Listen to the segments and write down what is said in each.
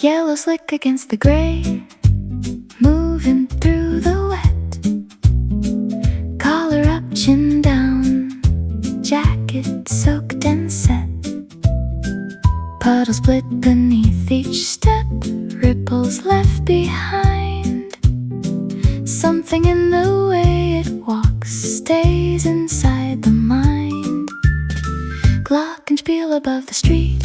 Yellow slick against the gray, moving through the wet. Collar up, chin down, jacket soaked and set. Puddle split beneath each step, ripples left behind. Something in the way it walks stays inside the mind. Glockenspiel above the street,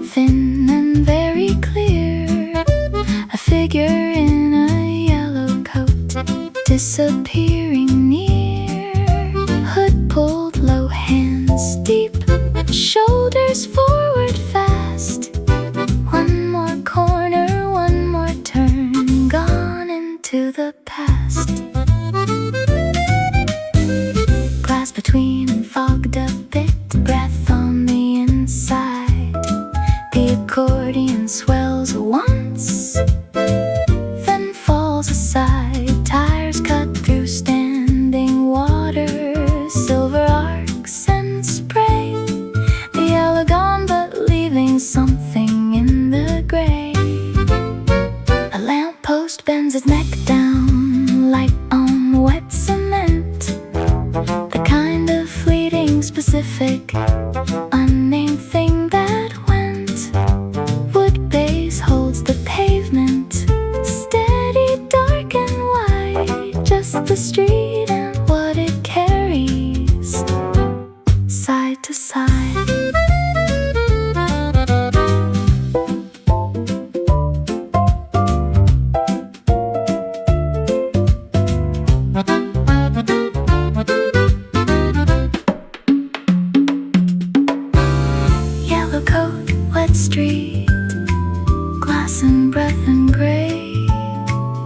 thin and very clear. A figure in a yellow coat disappearing near. Hood pulled low, hands deep, shoulders forward fast. One more corner, one more turn, gone into the past. Glass between and fogged a bit, breath on the inside. The accordion swells once, then falls aside. Tires cut through standing water, silver arcs and spray. The yellow gone but leaving something in the gray. A lamppost bends its neck down, light on wet cement. The kind of fleeting, specific, unnamed thing that went. Wood base holds the pavement, steady, dark and wide. Just the street and what it carries, side to side. Yellow coat, wet street, glass and breath and gray.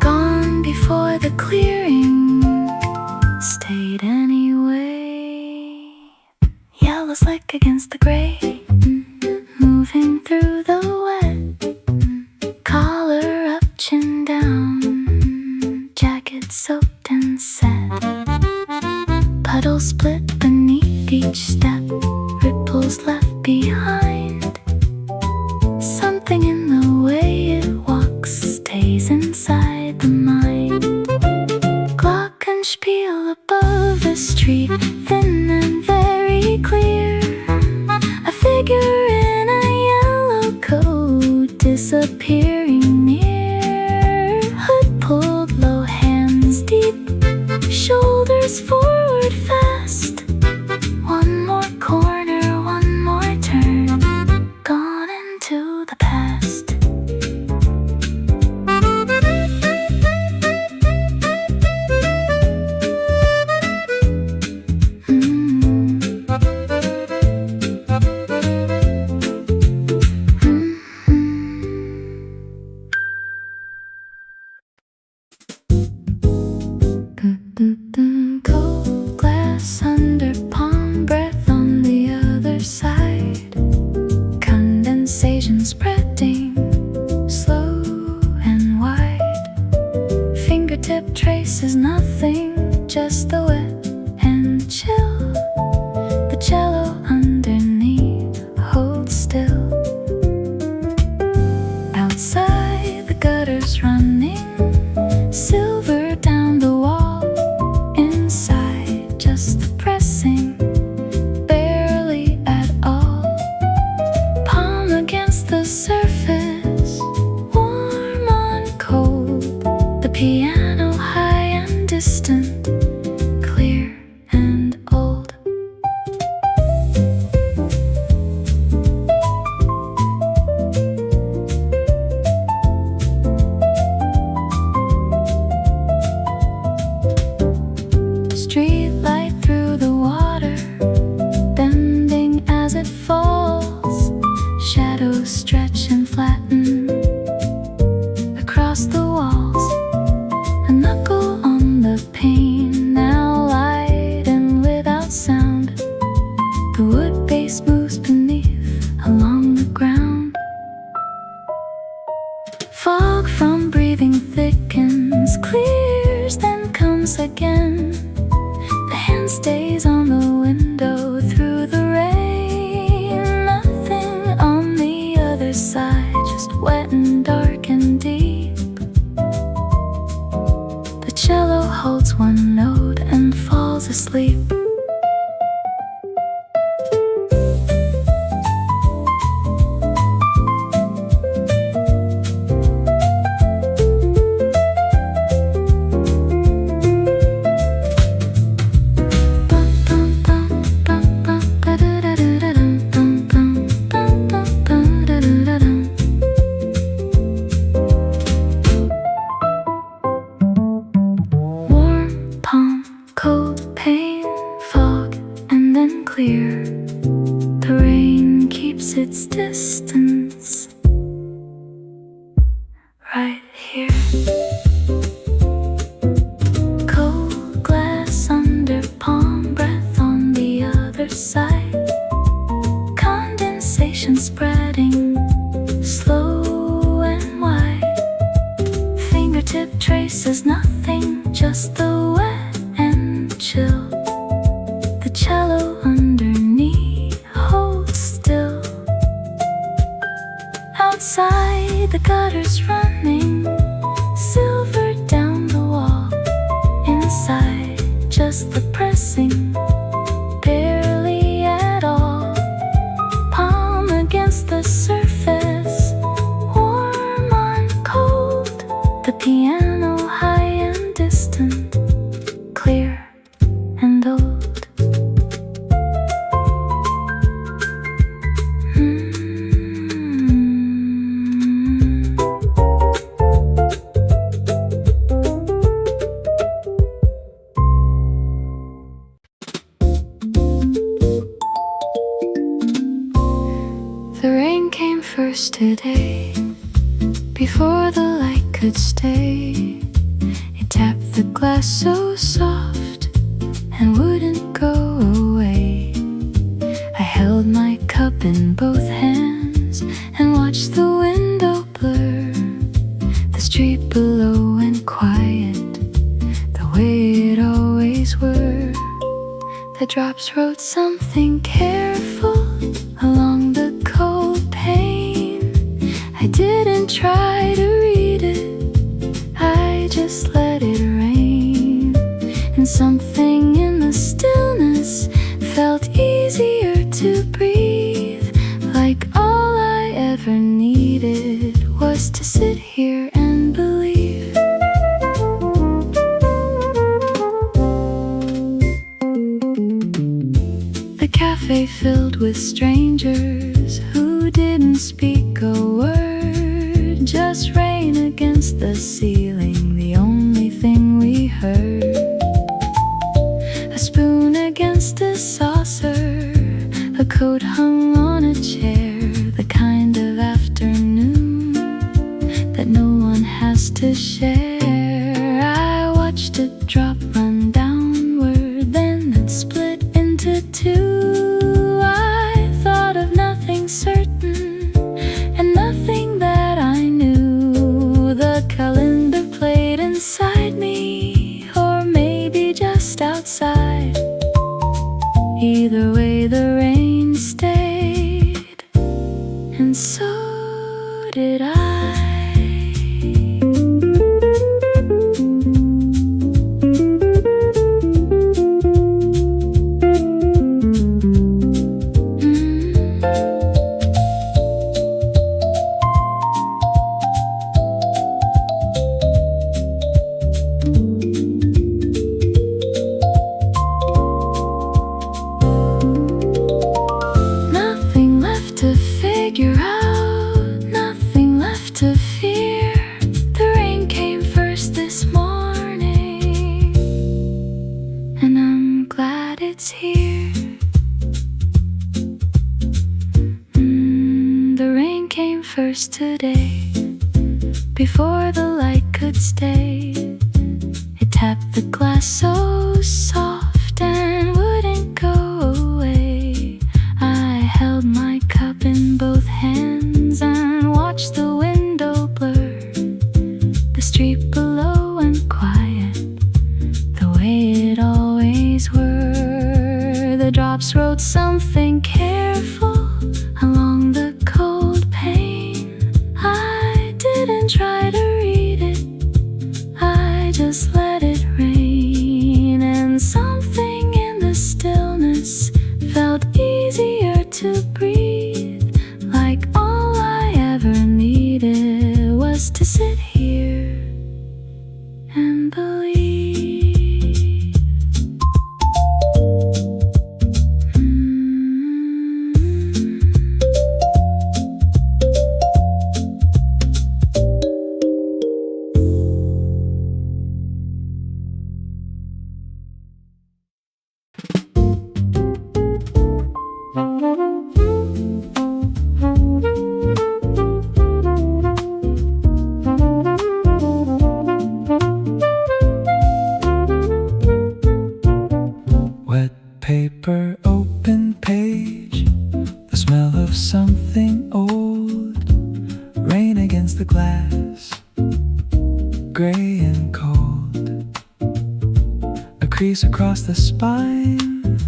Gone before the clearing, stayed anyway. Yellow slick against the gray, moving through the wet. Collar up, chin down, jacket soaked and set. Puddle split beneath each step, ripples left behind. Something in the way it walks stays inside the mind. Glockenspiel above the street, thin and very clear. A figure in a yellow coat disappearing near. Hood pulled low, hands deep, shoulders forward fast. One more corner, one more turn, gone into the past. Cold glass under palm, breath on the other side. Condensation spreading, slow and wide. Fingertip traces nothing, just the wet and chill. The cello underneath holds still. Outside the gutters running, silver down the wall. Inside just the pressing, barely at all. Palm against the surface, warm on cold. The piano high and distant, clear and old. Street light through the water, bending as it falls. Shadows stretch and flatten across the walls. A knuckle on the pane, now light and without sound. The wood base moves beneath, along the ground. Fog from breathing thickens, clears, then comes again. The hand stays on the window through the rain. Nothing on the other side, just wet and dark and deep. The cello holds one note and falls asleep. The rain keeps its distance right here. Cold glass under palm breath on the other side. Condensation spreading slow and wide. Fingertip traces nothing, just the wet and chill. The cello underneath holds still. Outside the gutter's running silver down the wall. Inside just the pressing, barely at all. Palm against the surface, warm on cold. The piano high and distant, clear and old. The rain came first today, before the light could stay. It tapped the glass so soft and wouldn't go away. I held my cup in both hands and watched the window blur. The street below and quiet, the way it always were. The drops wrote something careful along the cold pane. I didn't try to read it, I just let it rain. And something in the stillness felt easier to breathe. Like all I ever needed was to sit here and believe. The cafe filled with strangers who didn't speak a word. Just rain against the ceiling, the only thing we heard. A spoon against a saucer, a coat hung on a chair. The kind of afternoon that no one has to share. I watched it drop, run downward, then it split into two. I thought of nothing certain and nothing that I knew. The calendar played inside me, or maybe just outside. Either way the rain stayed, and so did I. Nothing left to figure out, nothing left to fear. The rain came first this morning, and I'm glad it's here. The rain came first today, before the light could stay. It tapped the glass so soft and wouldn't go away. I held my cup in both hands and watched the window blur. The street below and quiet, the way it always were. The drops wrote something careful along the cold pane. try to read it, I just let it rain. And something in the stillness felt easier to breathe, like all I ever needed was to sit here and believe. Paper, open page, the smell of something old, rain against the glass, gray and cold, a crease across the spine,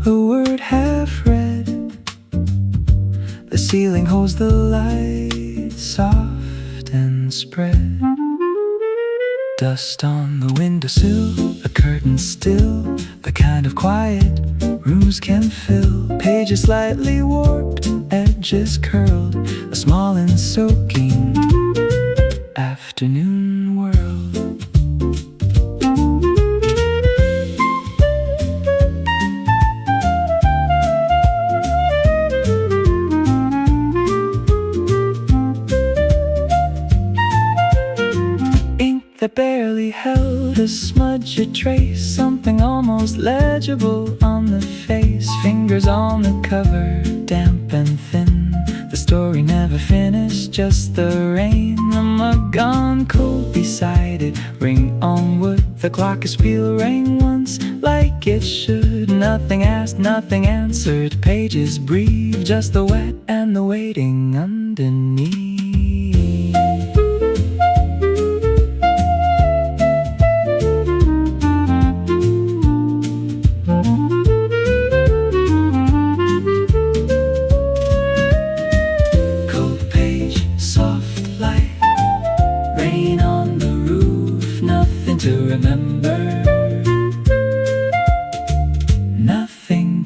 a word half read, the ceiling holds the light, soft and spread. Dust on the windowsill, a curtain still, the kind of quiet rooms can fill. Pages slightly warped, edges curled, a small and soaking afternoon world. That barely held a smudge, a trace, something almost legible on the face. Fingers on the cover, damp and thin. The story never finished, just the rain. The mug gone cold beside it, ring on wood. The clock is peeled, rang once like it should. Nothing asked, nothing answered. Pages breathe, just the wet and the waiting underneath.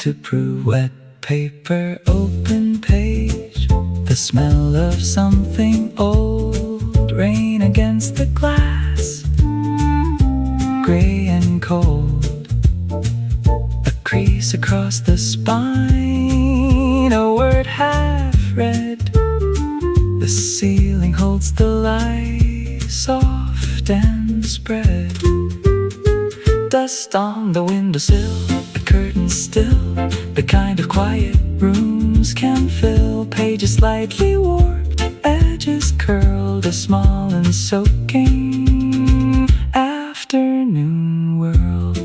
To prove. Wet paper, open page, the smell of something old, rain against the glass, gray and cold, a crease across the spine, a word half read, the ceiling holds the light, soft and spread. Dust on the windowsill, curtains still, the kind of quiet rooms can fill. Pages slightly warped, edges curled, a small and soaking afternoon world.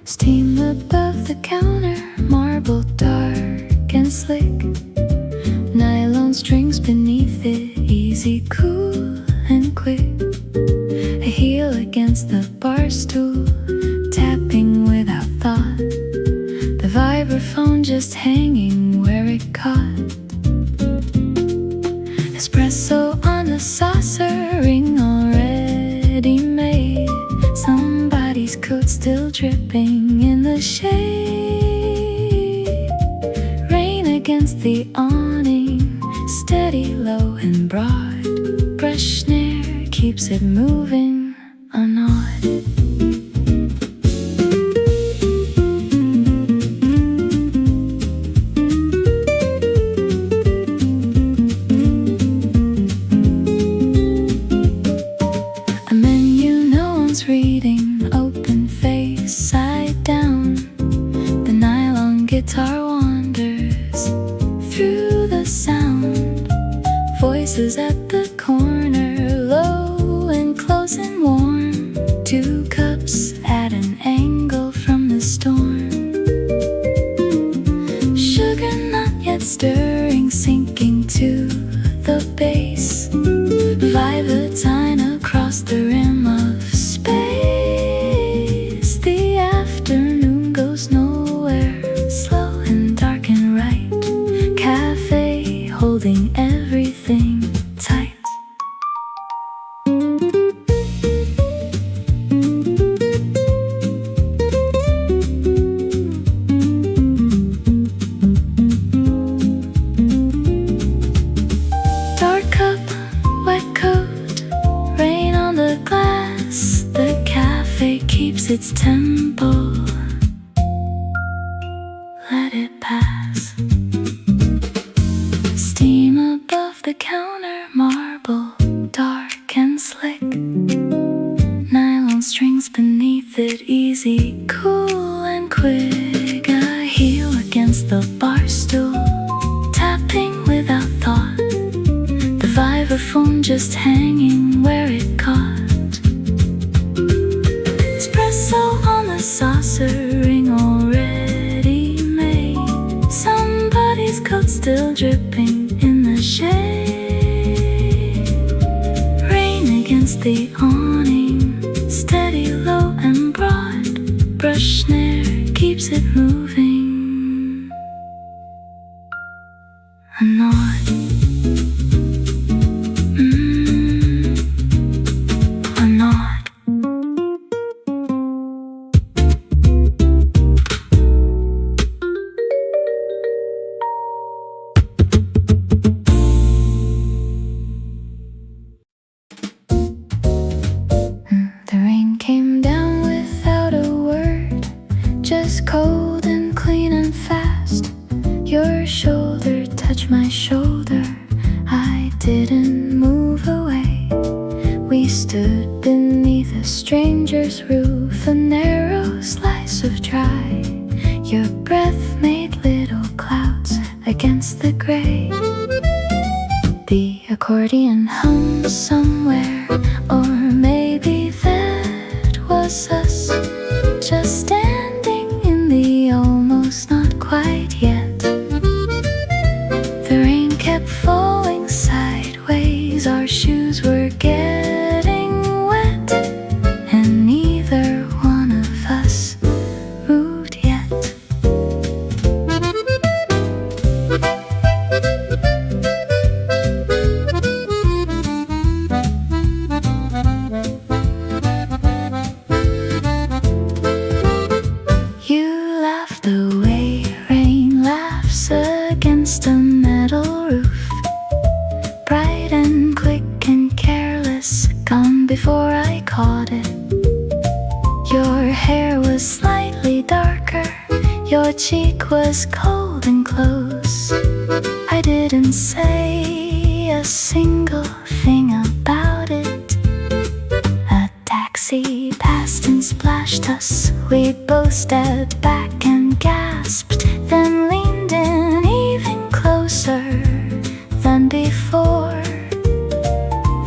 Steam above the counter, marble dark and slick, nylon strings beneath it, easy, cool and quick. A heel against the bar stool, tapping without thought, the vibraphone just hanging where it caught. Espresso on a saucer, ring already made, somebody's coat still dripping in the shade. Rain against the awning, steady, low and broad, brush snare keeps it moving unawed. Reading, open face, side down. The nylon guitar wanders through the sound. Voices at the corner, low and close and warm. Two cups at an angle, simple. Let it pass. Steam above the counter, marble, dark and slick. Nylon strings beneath it, easy, cool and quick. I heel against the bar stool, tapping without thought. The vibraphone just hanging where it caught. Espresso on the saucer, ring already made. Somebody's coat still dripping in the shade. Rain against the awning, steady, low and broad. Brush snare keeps it moving. A nod. A nod. The rain came down without a word, just cold and clean and fast. Your shoulder touched my shoulder, I didn't move away. We stood beneath a stranger's roof, a narrow slice of dry. Your breath made little clouds against the gray. The accordion hums somewhere, or maybe that was us, just standing in the almost not quite yet. The rain kept falling sideways, our shoes were getting wet, and neither one of us moved yet. You laughed the way rain laughs against a metal roof, bright and quick and careless, gone before I caught it. Your hair was slightly darker, your cheek was cold and close. I didn't say a single thing about it. A taxi passed and splashed us. We both stepped back and gasped, then leaned in even closer than before.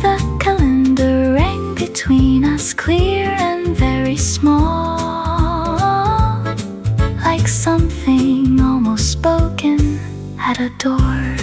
The calendar rang between us, clear and very small, like something almost spoken at a door.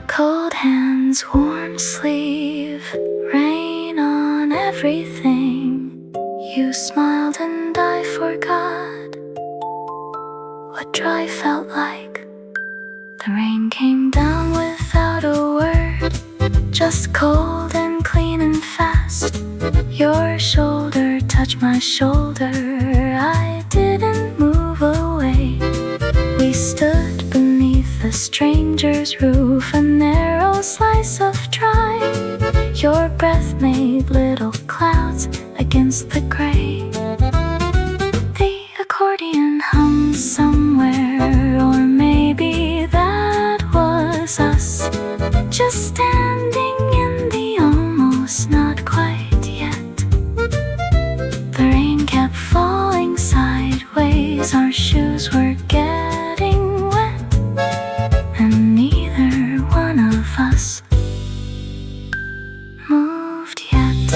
Cold hands, warm sleeve, rain on everything. You smiled and I forgot what dry felt like. The rain came down without a word, just cold and clean and fast. Your shoulder touched my shoulder, I didn't move away. We stood beneath a stranger's roof, a narrow slice of dry. Your breath made little clouds against the gray. The accordion hums somewhere, or maybe that was us, just standing in the almost not quite yet. The rain kept falling sideways, our shoes were getting wet, and neither one of us moved yet.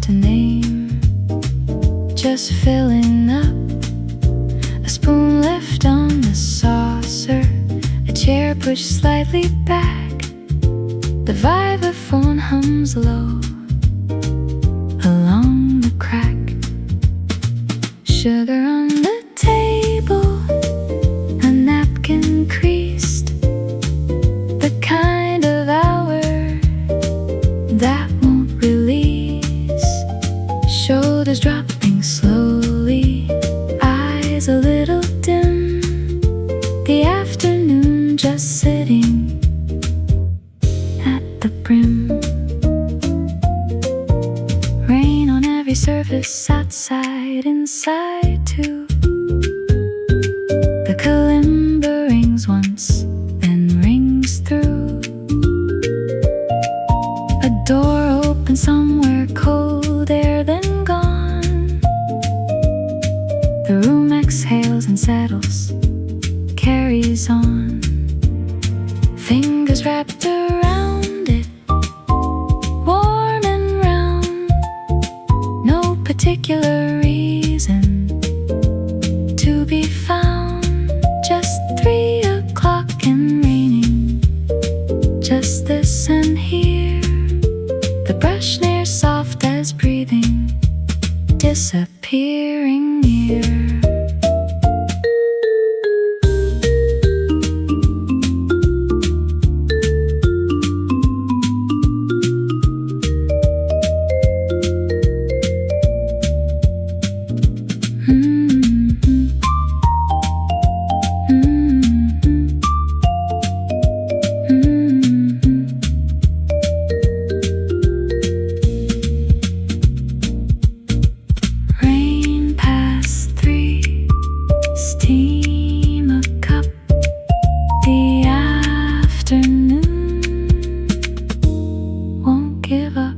to name, just filling up. A spoon left on the saucer, a chair pushed slightly back. The vibraphone hums low along the crack. Sugar on the table, a napkin creased, the kind of hour that won't release. Shoulders dropping slowly, eyes a little dim. The afternoon just sitting at the brim. Rain on every surface, outside, inside too. The kalimba rings once, then rings through. A door open somewhere, cold air then gone. The room exhales and settles, carries on. Fingers wrapped around it, warm and round. No particular reason to be found. Just 3 o'clock and raining, just this and here. The brush near, soft as breathing, disappearing near. Rain past 3, steam a cup. The afternoon won't give up.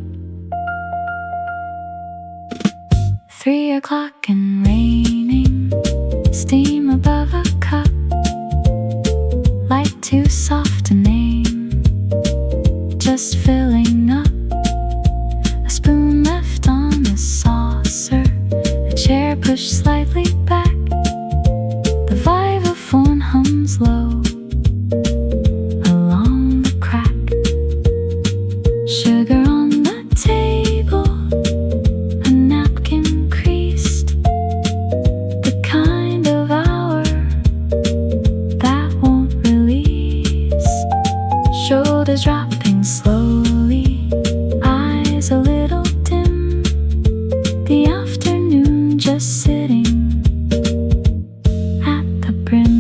3 o'clock and raining, steam above a cup. Light too soft to name, just filling up. A spoon left on the saucer, a chair pushed slightly back. The vibraphone hums low along the crack. Sugar on the table, a napkin creased, the kind of hour that won't release. Shoulders dropping slowly, eyes a little dim. The afternoon just sitting at the brim.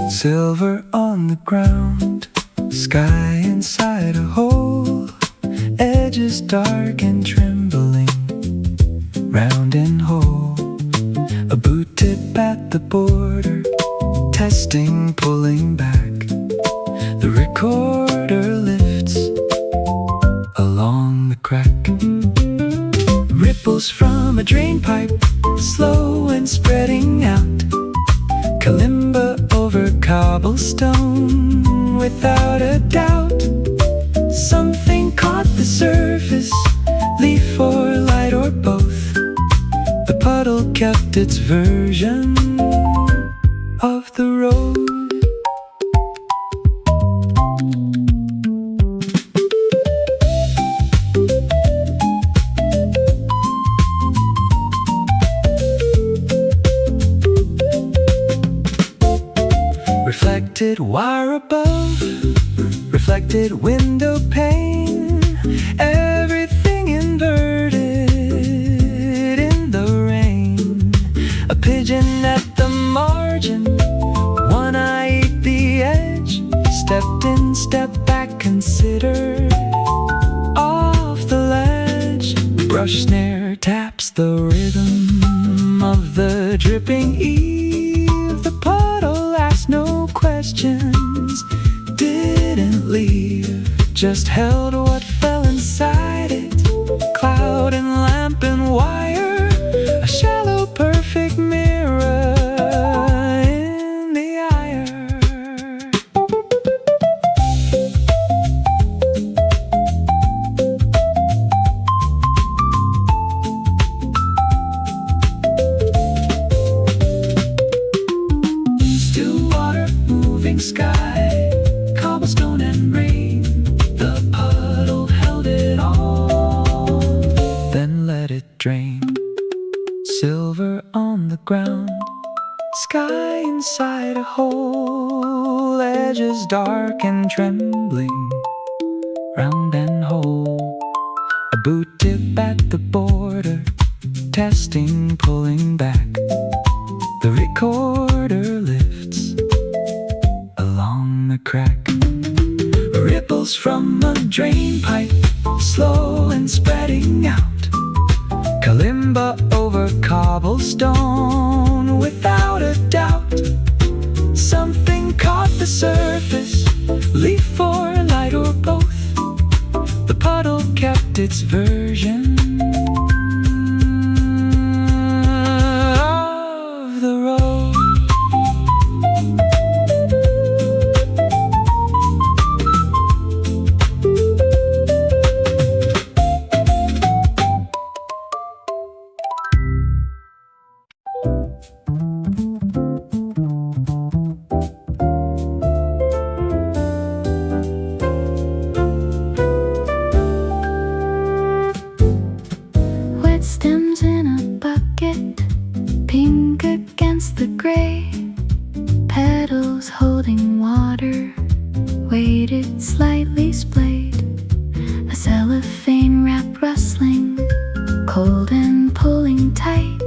Silver on the ground, sky inside a hole, edges dark and trembling, round and whole. A boot tip at the border, testing, pulling back. The recorder lifts along the crack. Ripples from a drain pipe, slow and spreading out. Kalimba over cobblestone, without a doubt. Something caught the surface, leaf or light or both. The puddle kept its version of the road. Reflected wire above, reflected window pane, everything inverted in the rain. A pigeon at the margin, one eye at the edge, stepped in, stepped back, considered off the ledge. Brush snare taps the rhythm of the dripping eve, the puddle questions. Didn't leave, just held what fell inside it. Cloud and lamp and wire, a shallow perfect mirror in the ire. Still water, moving sky, cobblestone and rain. The puddle held it all, then let it drain. Silver on the ground, sky inside a hole, edges dark and trembling, round and whole. A boot tip at the border, testing, pulling back. The recorder lifts along the crack. Ripples from a drain pipe, slow and spreading out. Kalimba over cobblestone, without a doubt. Something caught the surface, leaf or light or both. The puddle kept its version of the road. Wet stems in a bucket, pink against the gray. Petals holding water, weighted, slightly splayed. A cellophane wrap rustling, cold and pulling tight.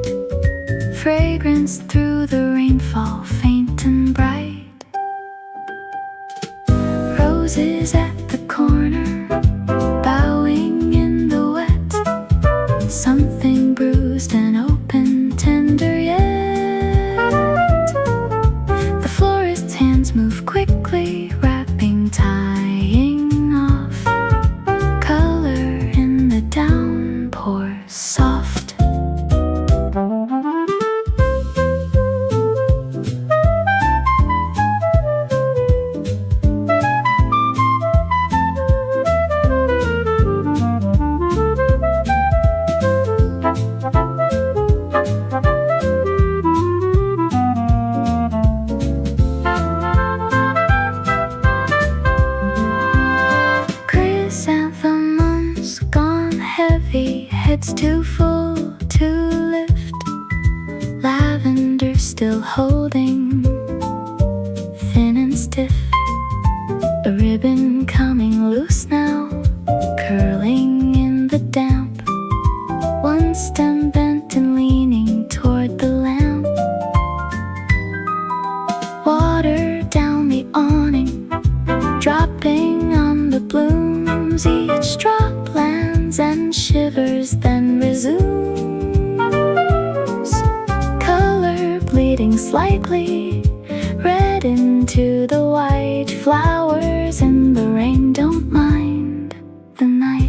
Fragrance through the rainfall, faint and bright. Roses at the corner, bowing in the wet. Something bruised and open, tender yet. The florist's hands move quickly, wrapping, tying off. Color in the downpour, soft. Chrysanthemums gone heavy, heads too full to lift. Lavender still holding, thin and stiff. A ribbon coming loose now, curling in the damp. One stem bent and leaning toward the lamp. Water down the awning, dropping on the blooms. Each drop lands and shivers, then resumes. Color bleeding slightly, red into the white. Flowers in the rain don't mind the night.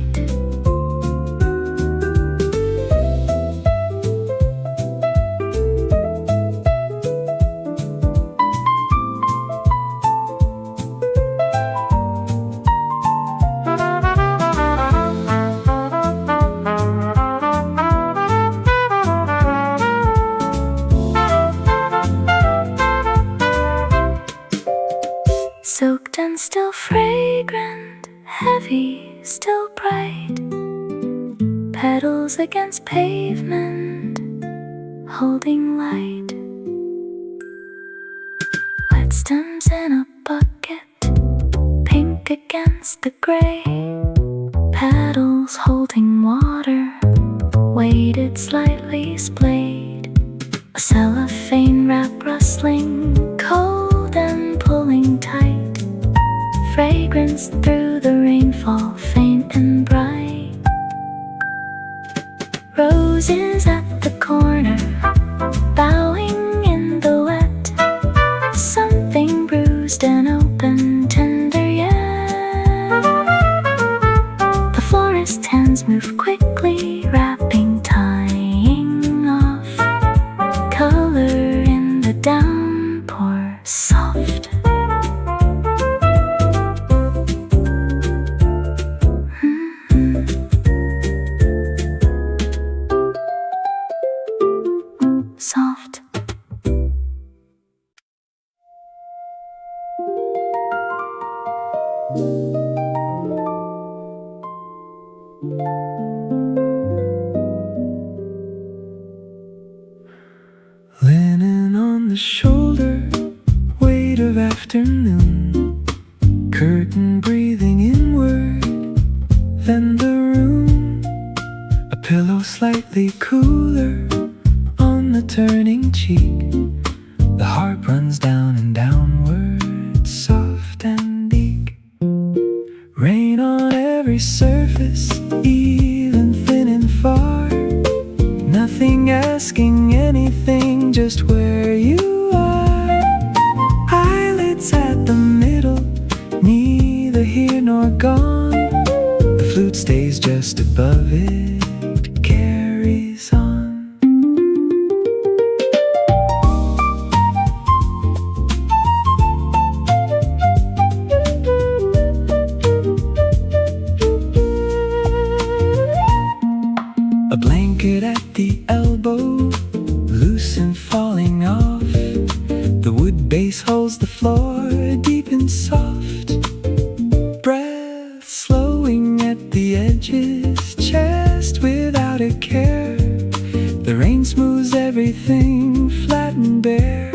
Soaked and still fragrant, heavy, still bright. Petals against pavement, holding light. Wet stems in a bucket, pink against the gray. Petals holding water, weighted, slightly splayed. A cellophane wrap rustling, cold and pulling tight. Fragrance through the rainfall, faint and bright. Roses at the corner, bowing in the wet. Something bruised and open, tender yet. The florist's hands move quickly, wrapping, tying off. Color in the downpour, soft. Soft. Linen on the shoulder, weight of afternoon, curtain breathing inward, then the room, a pillow slightly cooler on the turning cheek, the heart runs down and downward, soft and weak. Rain on every surface, even thin and far, nothing asking anything, just where you are. Eyelids at the middle, neither here nor gone. The flute stays just above it, carries on. A blanket at the elbow, loose and falling off. The wood base holds the floor, deep and soft. Breath slowing at the edges, chest without a care. The rain smooths everything, flat and bare.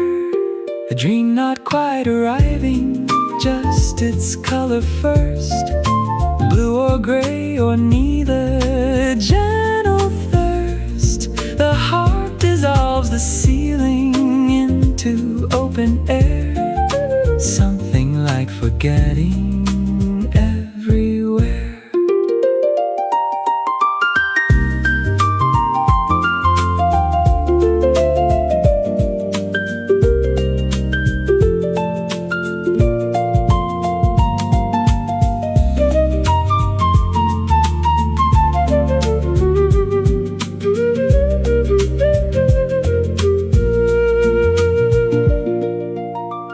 A dream not quite arriving, just its color first. Blue or gray or neither, gentle thirst. The heart dissolves the ceiling into open air. Something like forgetting everywhere.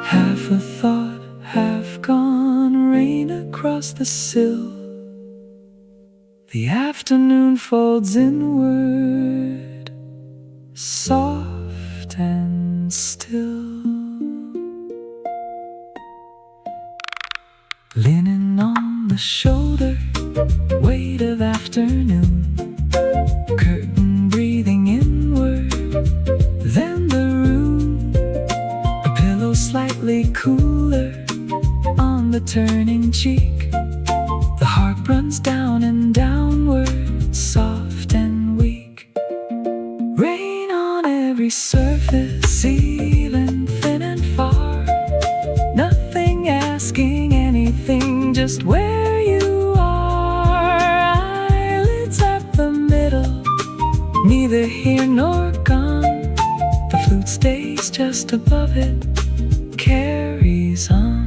Half a thought, half gone, rain across the sill. The afternoon folds inward, soft and still. Linen on the shoulder, weight of afternoon, curtain breathing inward, then the room, a pillow slightly cooler on the turning cheek. The heart runs down and downward, soft and weak. Rain on every surface, even thin and far. Nothing asking anything, just where you are. Eyelids at the middle, neither here nor gone. The flute stays just above it, carries on.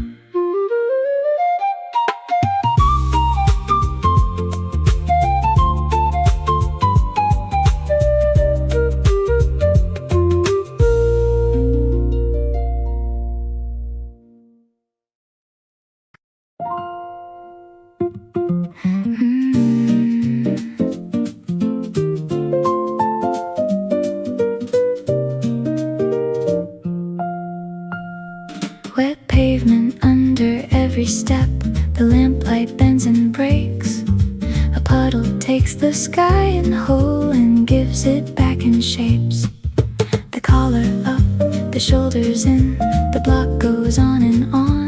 Wet pavement under every step, the lamplight bends and breaks. A puddle takes the sky in whole and gives it back in shapes. The collar up, the shoulders in, the block goes on and on.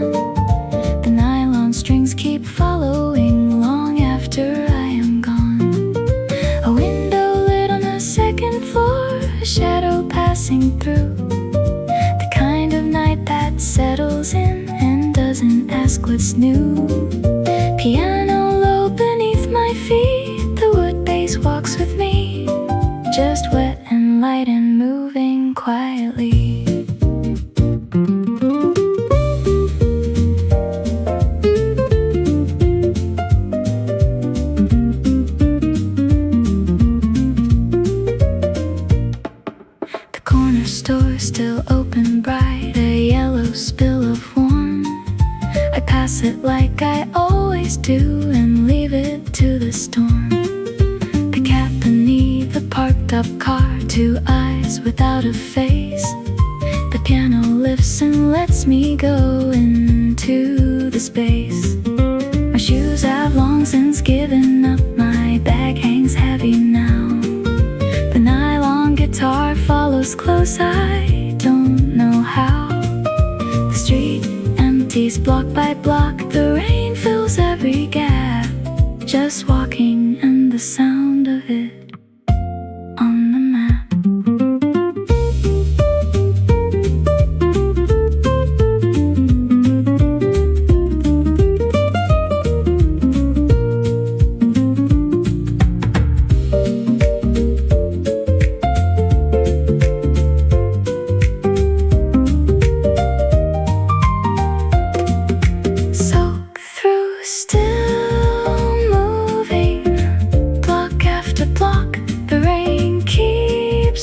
The nylon strings keep following long after I am gone. A window lit on the second floor, a shadow passing through. The kind of night that settles in and doesn't ask what's new. Piano low beneath my feet, the wood bass walks with me, just wet and light and moving quietly. pass it like I always do and leave it to the storm. The cat beneath the parked up car, two eyes without a face. The piano lifts and lets me go into the space. My shoes have long since given up, my bag hangs heavy now. The nylon guitar follows close, I don't know how. The street empties block by block, the rain fills every gap. Just walking and the sound of it on the map.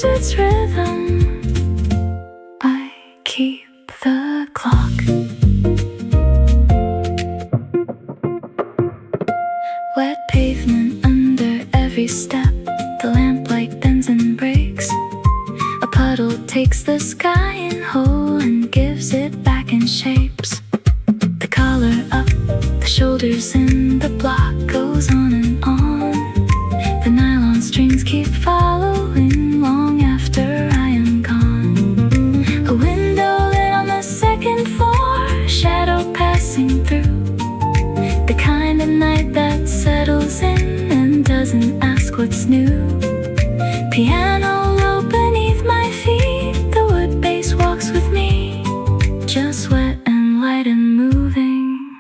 Its rhythm, I keep the clock. Wet pavement under every step, the lamplight bends and breaks. A puddle takes the sky in whole and gives it back in shapes. The collar up, the shoulders in the block goes on and on. The nylon strings keep following long after I am gone. A window lit on the second floor, shadow passing through. The kind of night that settles in and doesn't ask what's new. Piano low beneath my feet, the wood bass walks with me. Just wet and light and moving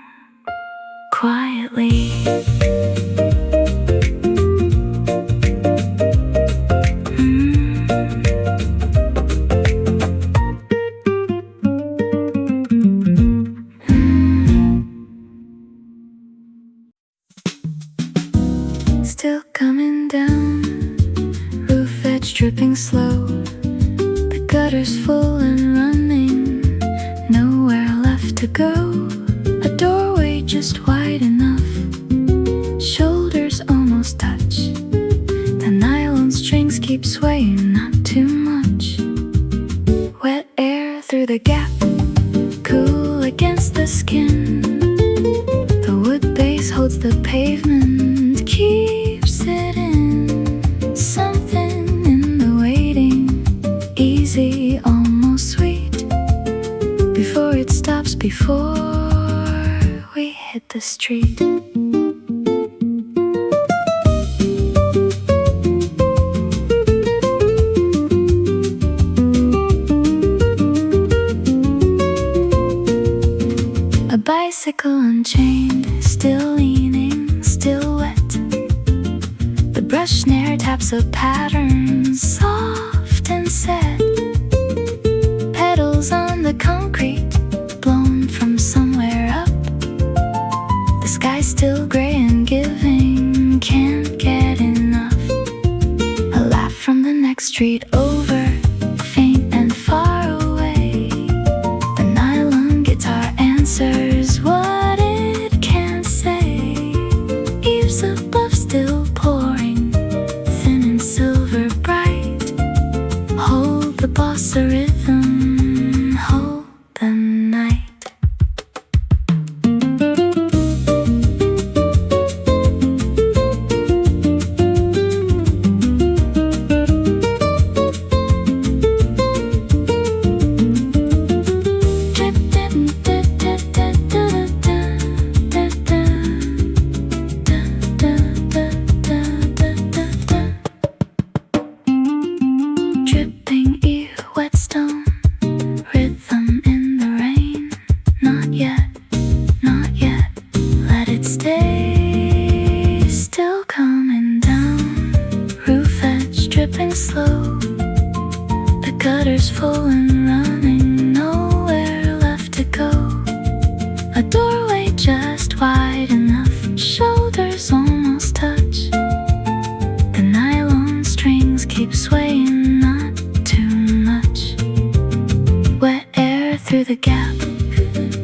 quietly. Still coming down, roof edge dripping slow. The gutter's full and running, nowhere left to go. A doorway just wide enough, shoulders almost touch. The nylon strings keep swaying, not too much. Wet air through the gap, cool against the skin. The wood base holds the pavement, keeps it in. Something in the waiting, easy, almost sweet. Before it stops, before we hit the street. A bicycle unchained, still leaning, still wet. The brush snare taps a pattern, soft and set. Pedals on the concrete, blown from somewhere up. The sky's still gray and giving, can't get enough. A laugh from the next street over, faint and far away. The nylon guitar answers what it can't say. Eaves above still pouring, thin and silver bright. Hold the bossa rhythm, hold the night. Dripping ear, whetstone, rhythm in the rain. Not yet, not yet, let it stay. Still coming down, roof edge dripping slow. The gutter's full and running, nowhere left to go. A doorway just wide enough, shoulders almost touch. The nylon strings keep swaying, not too much. Wet air through the gap,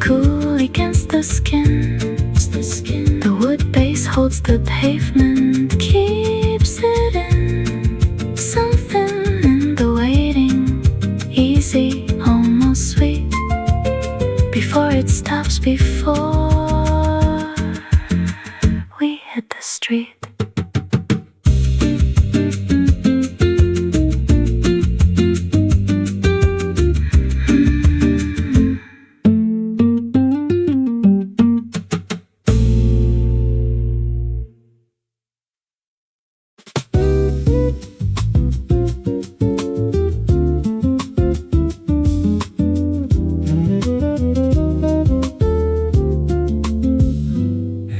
cool skin. The wood base holds the pavement, keeps it in. Something in the waiting, easy, almost sweet. Before it stops, before we hit the street.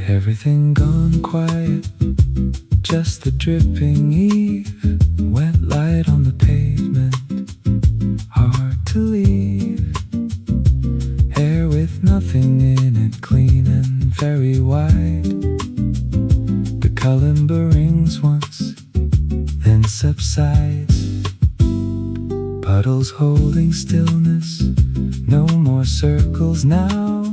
Everything gone quiet, just the dripping eve, wet light on the pavement, hard to leave. Air with nothing in it, clean and very wide. The kalimba rings once, then subsides. Puddles holding stillness, no more circles now.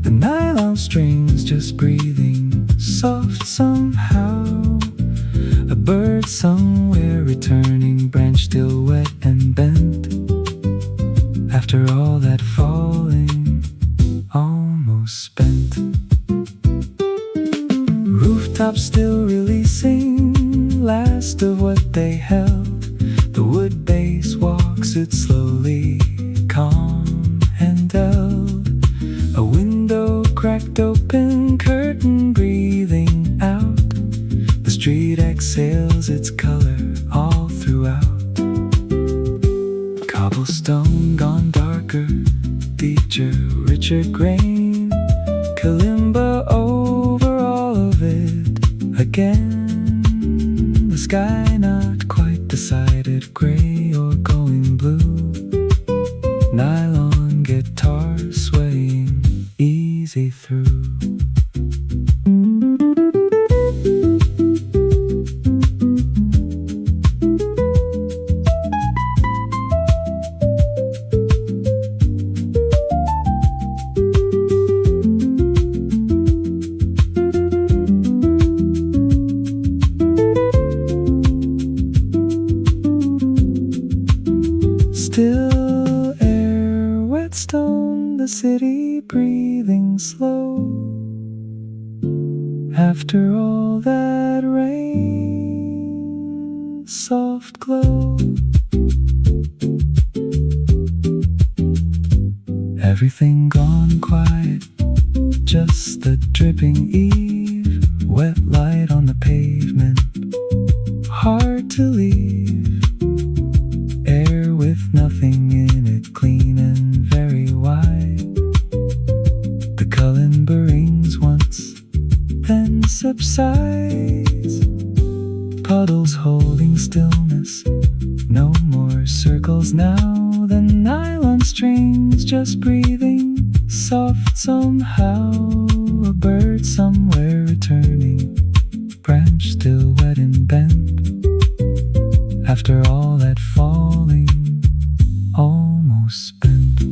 The nylon strings just breathing, soft somehow. A bird somewhere returning, branch still wet and bent. After all that falling, almost spent. Rooftops still releasing, last of what they held. The wood base walks it slowly, calm and dulled. A window cracked open, curtain breathing out. The street exhales its color all throughout. Cobblestone gone darker, deeper, richer grain. Kalimba over all of it again. The sky not quite decided, gray or going blue. Nylon guitar swaying easy through. Still air, wet stone, the city breathing slow. After all that rain, soft glow. Everything gone quiet, just the dripping eve, wet light on the pavement, hard to leave. Air with nothing in it, clean and very wide. The kalimba rings once, then subsides. Puddles holding stillness, no more circles now. The nylon strings just breathing, soft somehow. A bird somewhere returning, branch still wet and bent. After all that falling, almost spent.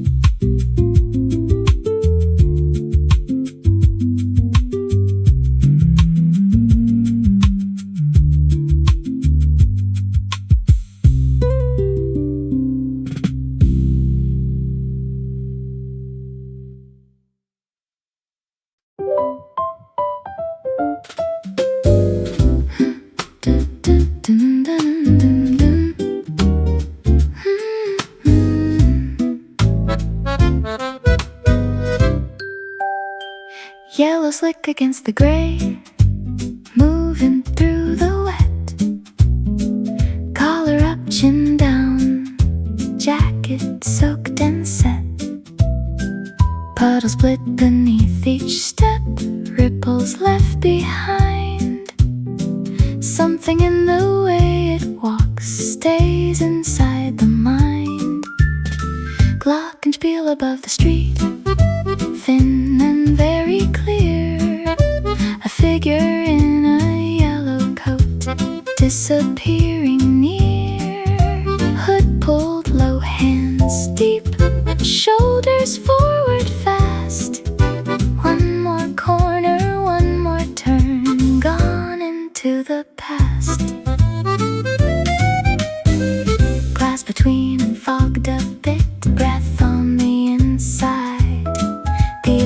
Yellow slick against the gray, moving through the wet. Collar up, chin down, jacket soaked and set. Puddle split beneath each step, ripples left behind. Something in the way it walks stays inside the mind. Glockenspiel above the street, thin and very clear. A figure in a yellow coat disappearing near. Hood pulled low, hands deep, shoulders forward fast. One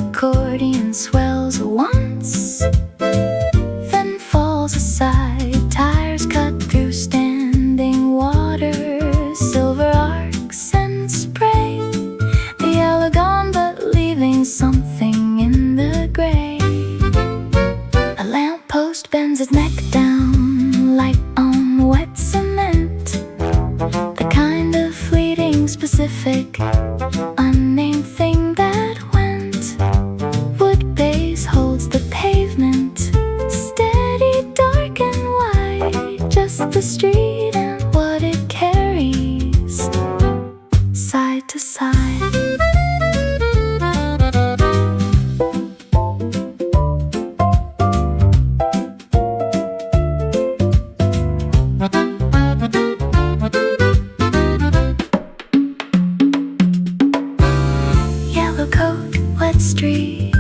accordion swells once, then falls aside. Tires cut through standing water, silver arcs and spray. The yellow gone, but leaving something in the gray. A lamppost bends its neck down, light on wet cement. The kind of fleeting, specific, unnamed thing that went. Wood base holds the pavement, steady, dark and wide. Just the street and what it carries, side to side. Yellow coat, wet street,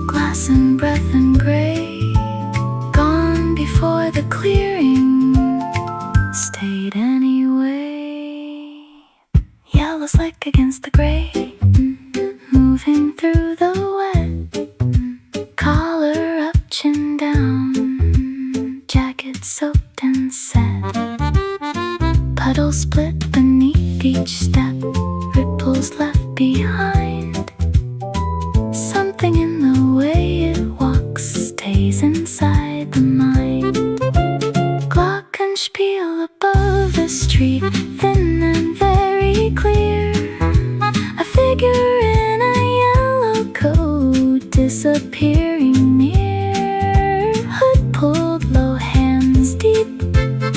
glass and breath and gray. Gone before the clearing, stayed anyway. Yellow slick against the gray, moving through the wet. Collar up, chin down, jacket soaked and set. Puddle split beneath each step, ripples left behind. Something in the way it walks stays inside the mind. Glockenspiel above the street, thin and very clear. A figure in a yellow coat disappearing near. Hood pulled low, hands deep,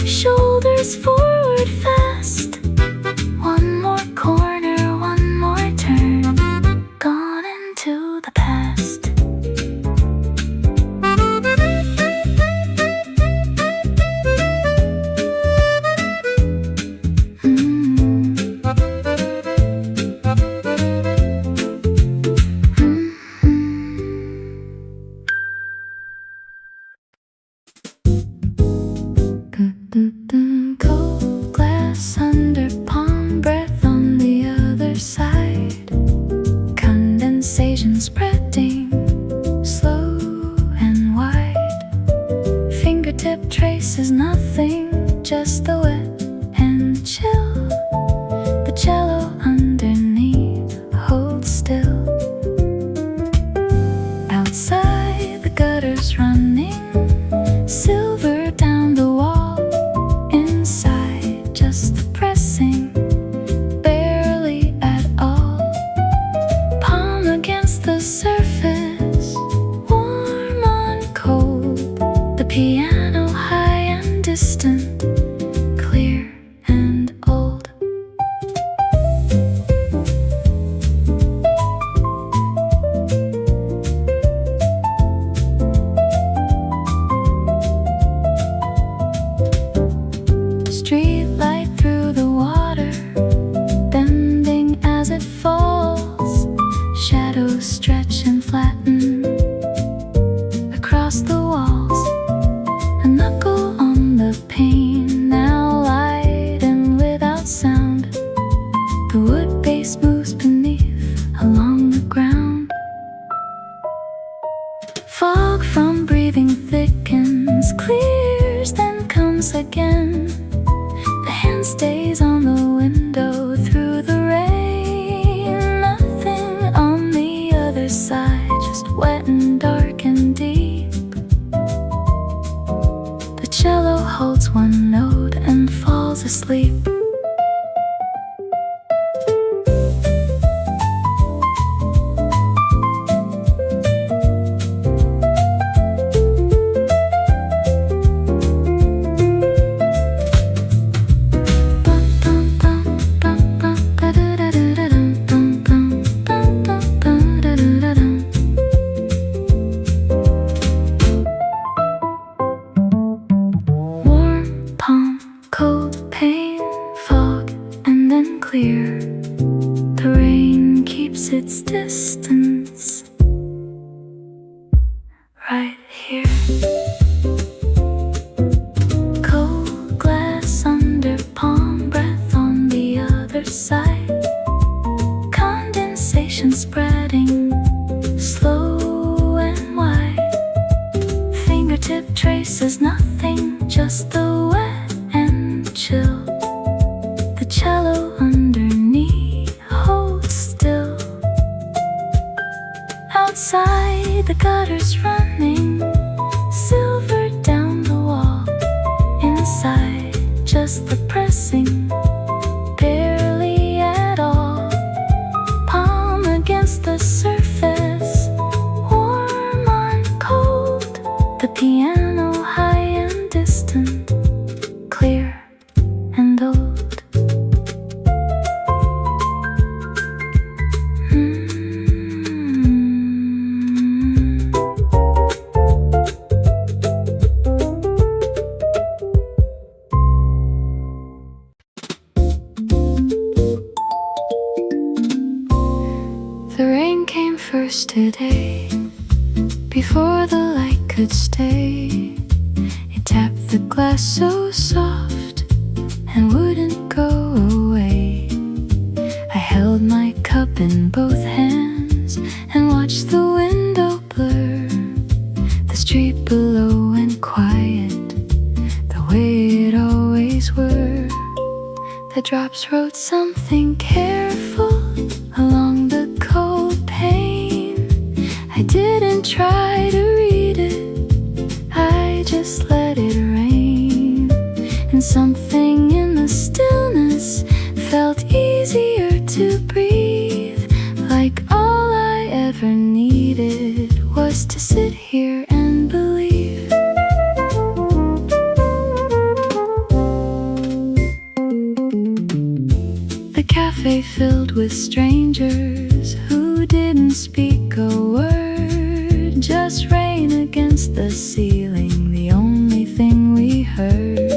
shoulders forward fast. One more corner, one more turn, gone into the past. Cold glass under palm, breath on the other side. Condensation spreading, slow and wide. Fingertip traces nothing, just the wet and chill. The cello underneath holds still. Outside the gutters running, silver down the wall. Inside just the pressing, barely at all. Palm against the surface, warm on cold. The piano high and distant, clear and old. Street light through the water, bending as it falls. Shadows stretch and flatten across the walls. A knuckle on the pane, now light and without sound. The wood base moves beneath, along the ground. Fog from breathing thickens, clears, then comes again. The hand stays on the window through the rain. Nothing on the other side, just wet and dark and deep. The cello holds one note and falls asleep. Warm palm, cold pain. outside, the gutters running silver down the wall. Inside, just the pressing, barely at all. Palm against the surface, warm on cold. The piano high and distant, clear and old. The rain came first today, before the light could stay. It tapped the glass so soft and wouldn't go away. I held my cup in both hands and watched the window blur. The street below and quiet, the way it always were. The drops wrote something careful along the cold pane. I didn't try to read it, I just let it rain. And something in the stillness felt easier to breathe, like all I ever needed was to sit here and believe. The cafe filled with strangers who didn't speak a word, just rain against the ceiling, the only thing we heard.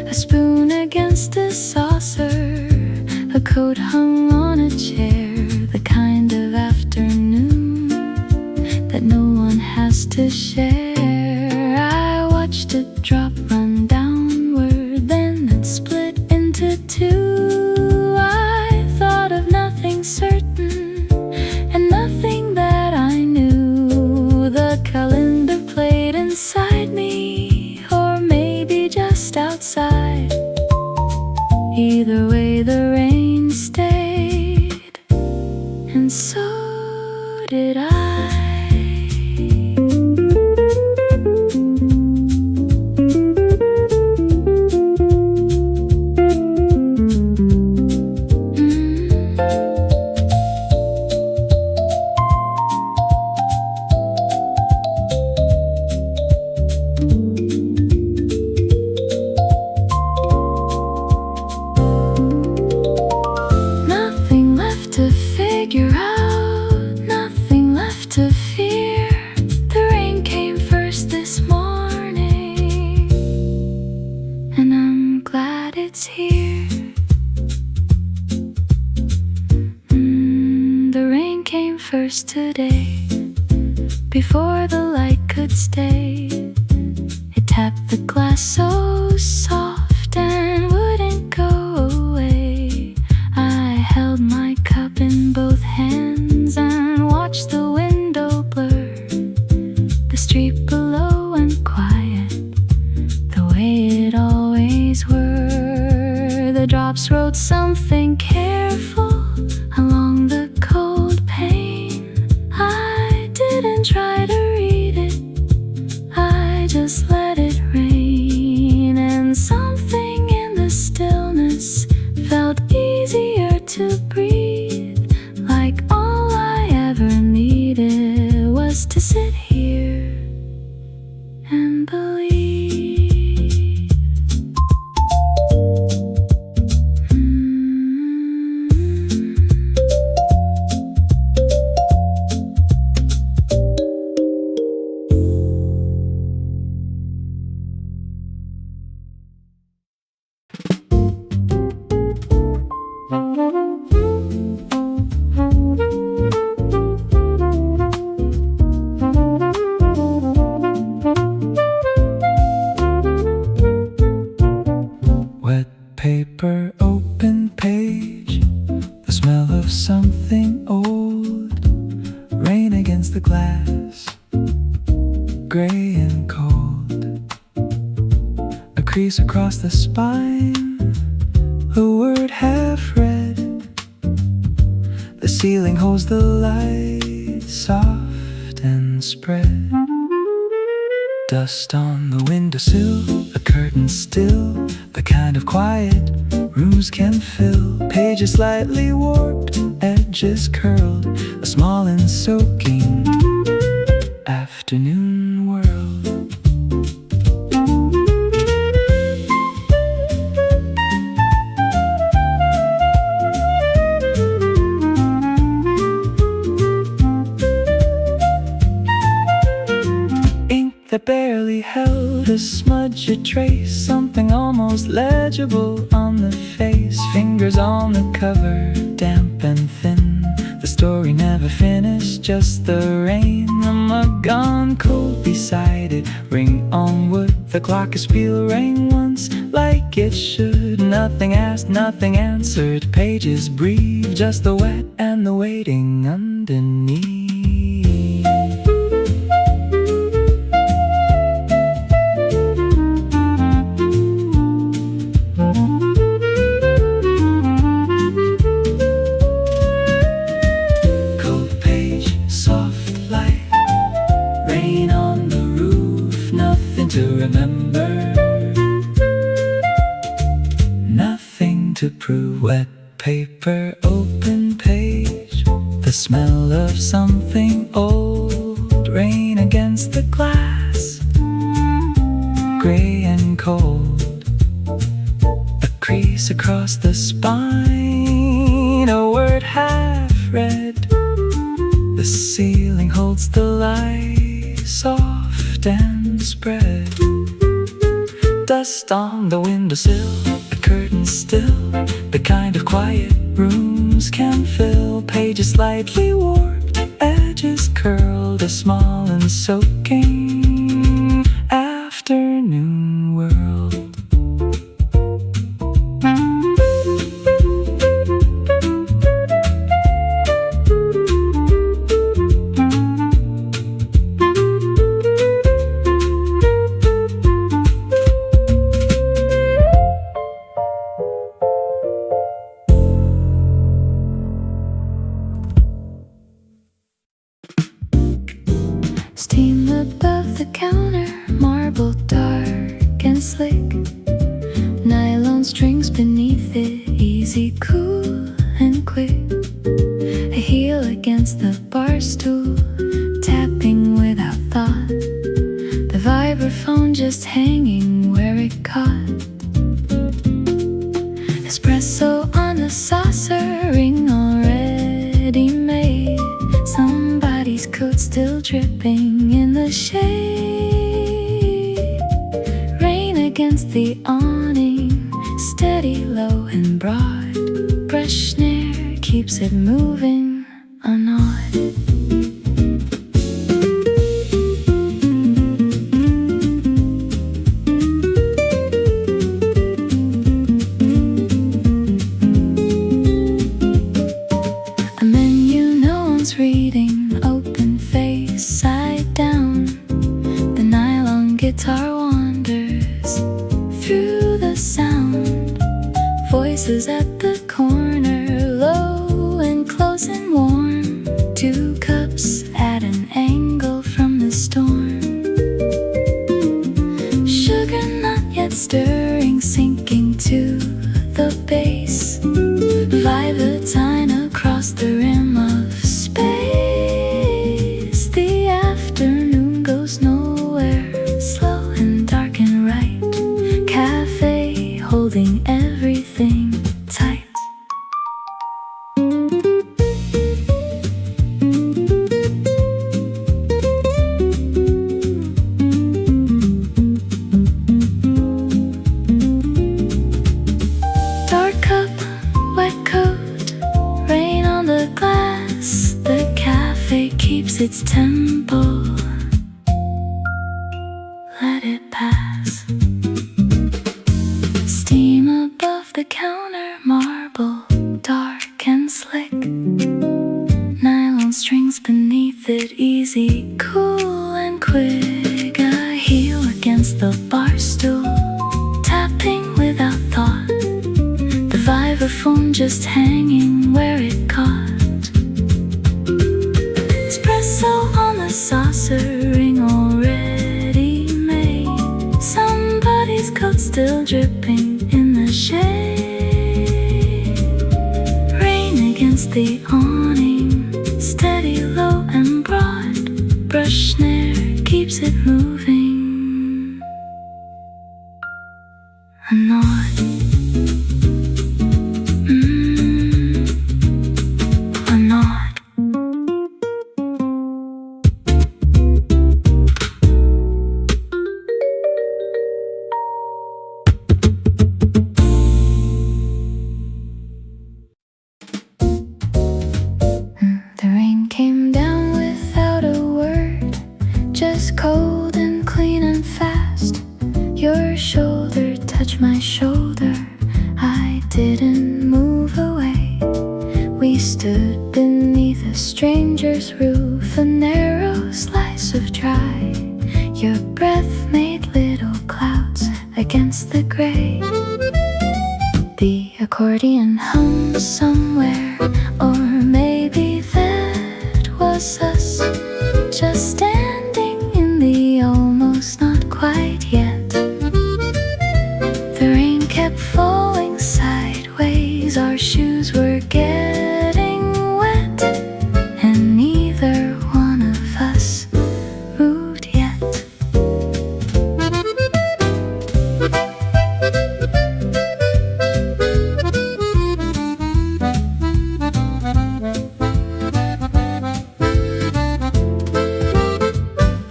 A spoon against a saucer, a coat hung on a chair, the kind of afternoon that no one has to share. I watched it drop, run downward, then it split into two. I thought of nothing certain and nothing that I knew. The calendar played inside me, or maybe just outside. Either way, the rain stayed, and so did I. Nothing left to figure out, nothing left to fear. The rain came first this morning, and I'm glad it's here. The rain came first today, before the light could stay. It tapped the glass so soft and wouldn't go away. I held my cup in both hands and watched the window blur. The street below and quiet, the way it always were. The drops wrote something careful along the cold pane. I didn't try to read it, I just let it rain. And something in the stillness felt easier to breathe, like all I ever needed was to sit here and believe. Wet paper, open page, the smell of something old. Rain against the glass, gray and cold. A crease across the spine, a word half read. The ceiling holds the light soft and spread. Dust on the windowsill, a curtain still, the kind of quiet rooms can fill. Pages slightly warped, edges curled, a small and soaking afternoon world. That barely held a smudge, a trace, something almost legible on the face. Fingers on the cover, damp and thin. The story never finished, just the rain. The mug gone cold beside it, ring on wood. The clock is peel rang once, like it should. Nothing asked, nothing answered. Pages breathe, just the wet and the waiting underneath. To prove. Wet paper, open page, the smell of something old. Rain against the glass, gray and cold. A crease across the spine, a word half read. The ceiling holds the light, soft and spread. Dust on the windowsill, curtains still, the kind of quiet rooms can fill. Pages slightly warped, edges curled, a small and soaking afternoon world. Steam above the counter, marble dark and slick. Nylon strings beneath it, easy, cool and quick. A heel against the bar stool, tapping without thought. The vibraphone just hanging where it caught. Espresso on a saucer, ring already made. Somebody's coat still dripping in the shade. Rain against the awning, steady, low and broad. Brush snare keeps it moving, unawed. Reading, open face, side down. The nylon guitar wanders through the sound. Voices at the corner, low and close and warm. Two cups at an angle from the storm. Sugar not yet stirring, sinking to the base. Violetine across the rim of space. The afternoon goes nowhere, slow and dark and right. Cafe holding everything tight. Dark cup, wet coat, rain on the glass. The cafe keeps its tempo. Let it pass. Steam above the counter, marble dark and slick. Nylon strings beneath it, easy, cool and quick. A heel against the bar stool, tapping without thought. The vibraphone just hanging where it caught. espresso on the saucer, ring already made. Somebody's coat still dripping in the shade. Rain against the awning, steady, low and broad. Brush snare keeps it moving. A nod. A nod. The rain came down without a word, just cold and clean and fast. Your shoulder touched my shoulder, I didn't move away. We stood beneath a stranger's roof, a narrow slice of dry. Your breath made little clouds against the gray. The accordion hummed somewhere, or maybe that was us, just standing in the almost not quite yet. The rain kept falling sideways, our shoes were getting wet, and neither one of us moved yet.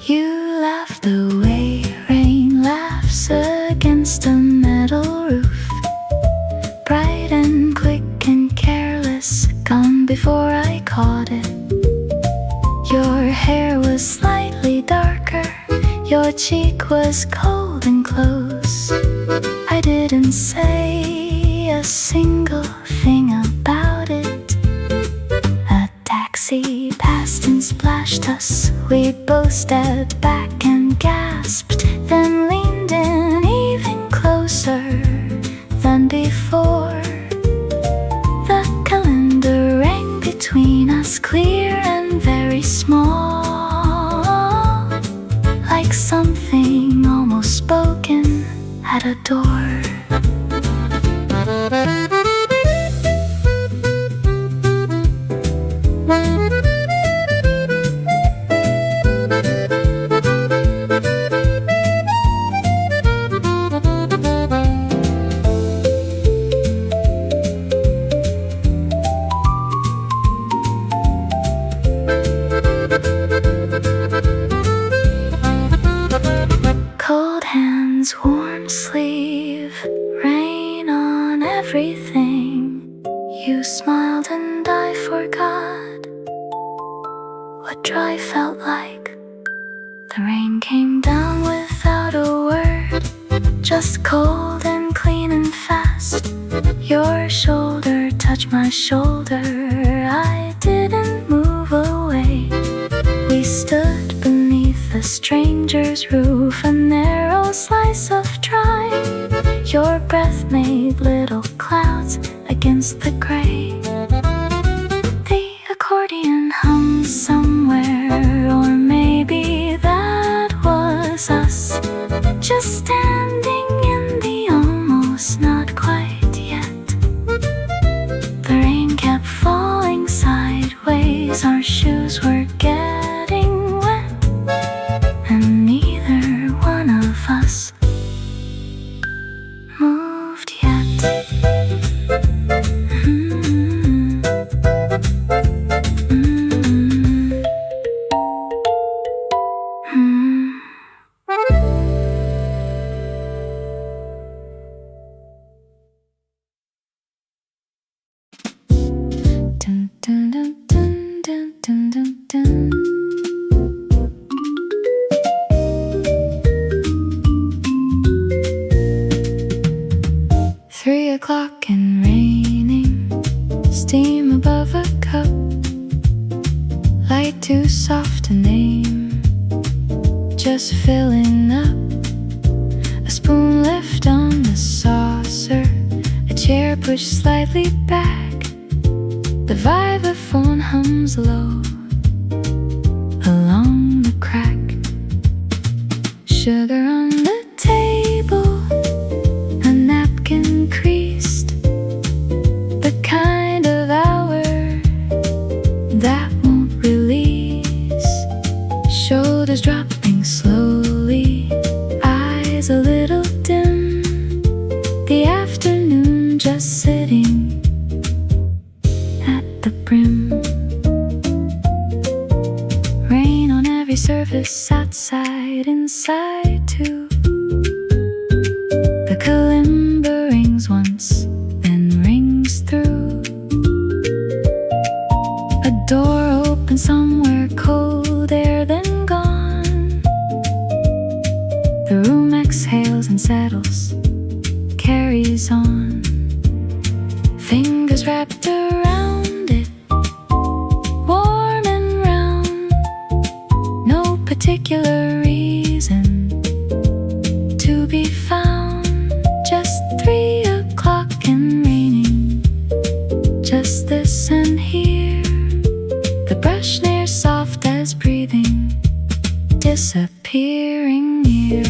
You laughed the way rain laughs against a metal roof, bright and quick and careless, gone before I caught it. Your hair was slightly darker, your cheek was cold and close. I didn't say a single thing about it. A taxi passed and splashed us. We both stepped back and gasped, then leaned in even closer than before. The calendar rang between us, clear and very small, like something almost spoken at a door. Cold hands, warm sleeve, rain on everything. You smiled and I forgot what dry felt like. The rain came down without a word, just cold and clean and fast. Your shoulder touched my shoulder, I didn't move away. We stood beneath a stranger's roof, a narrow slice of dry. Your breath made little clouds against the gray. The accordion hummed somewhere, or maybe that was us, just standing in the almost not quite yet. The rain kept falling sideways, our shoes were getting wet, and neither one of us moved yet. Dun, dun, dun, dun, dun, dun, dun, dun. 3 o'clock and raining, steam above a cup, light too soft to name, just filling up. A spoon left on the saucer, a chair pushed slightly back. The vibraphone hums low, surface outside, inside too. The kalimba rings once, then rings through. A door opens somewhere, cold air then gone. The room exhales and settles, carries on. Fingers wrapped around it, warm and round. No particular reason to be found. Just 3 o'clock and raining. Just this and here. The brush near soft as breathing, disappearing near.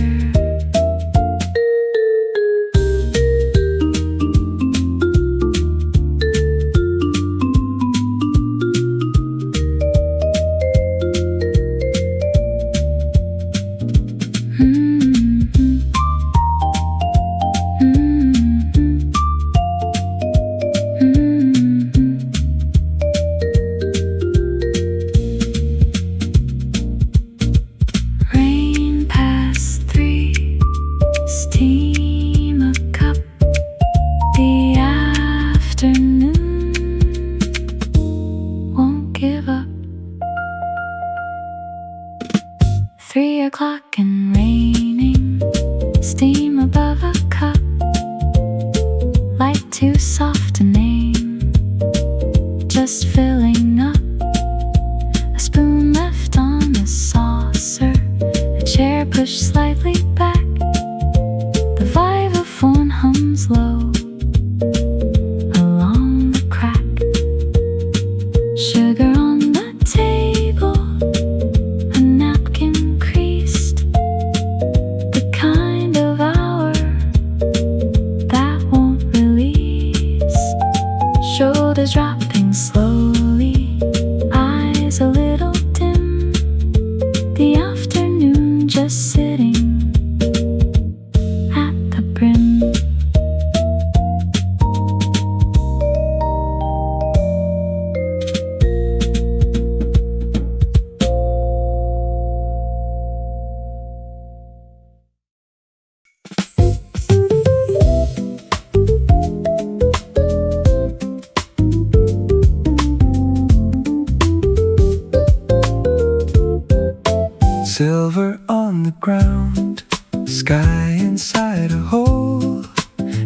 Silver on the ground, sky inside a hole,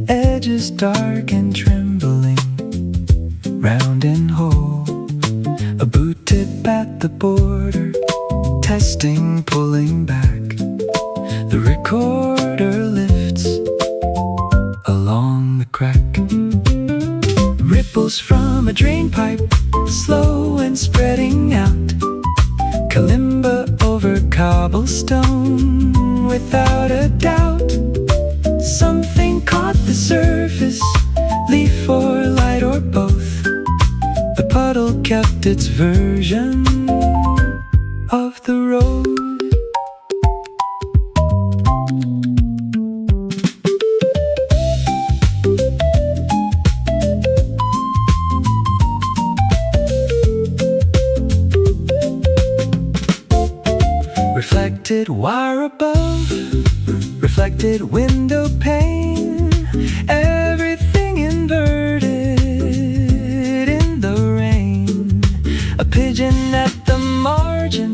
edges dark and trembling, round and whole. A boot tip at the border, testing, pulling back. The recorder lifts along the crack. Ripples from a drain pipe, slow and spreading out. Kalimba over cobblestone, without a doubt. Something caught the surface, leaf or light or both. The puddle kept its version of the road. Reflected wire above, reflected window pane, everything inverted in the rain. A pigeon at the margin,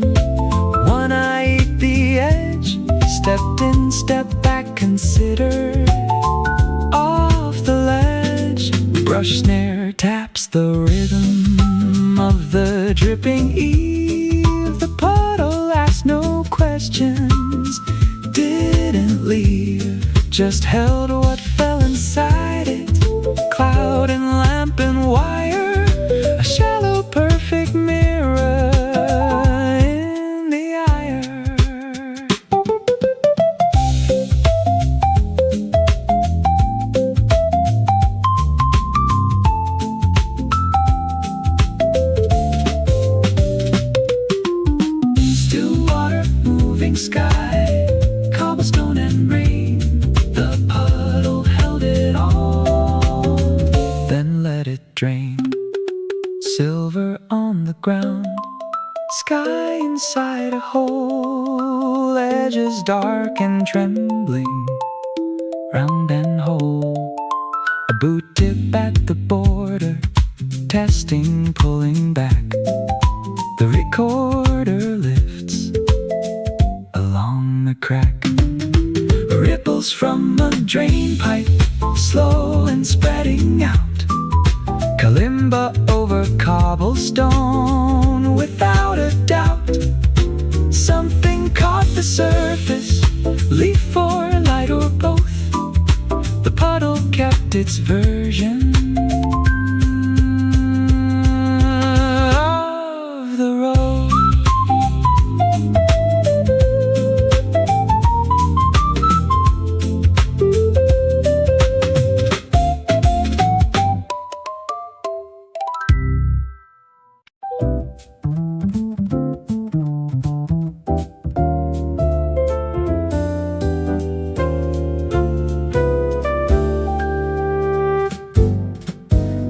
one eye at the edge, stepped in, stepped back, consider off the ledge. Brush snare taps the rhythm of the dripping eve. The puddle asked no questions, didn't leave, just held what fell inside it. Cloud and lamp and wire, a shallow perfect mirror in the ire. Still water, moving sky, cobblestone and rain. The puddle fly inside a hole, edges dark and trembling, round and whole. A boot tip at the border, testing, pulling back. The recorder lifts along the crack. Ripples from a drain pipe, slow and spreading out. Kalimba over cobblestone, without a doubt. Something caught the surface, leaf or light or both. The puddle kept its version of the road.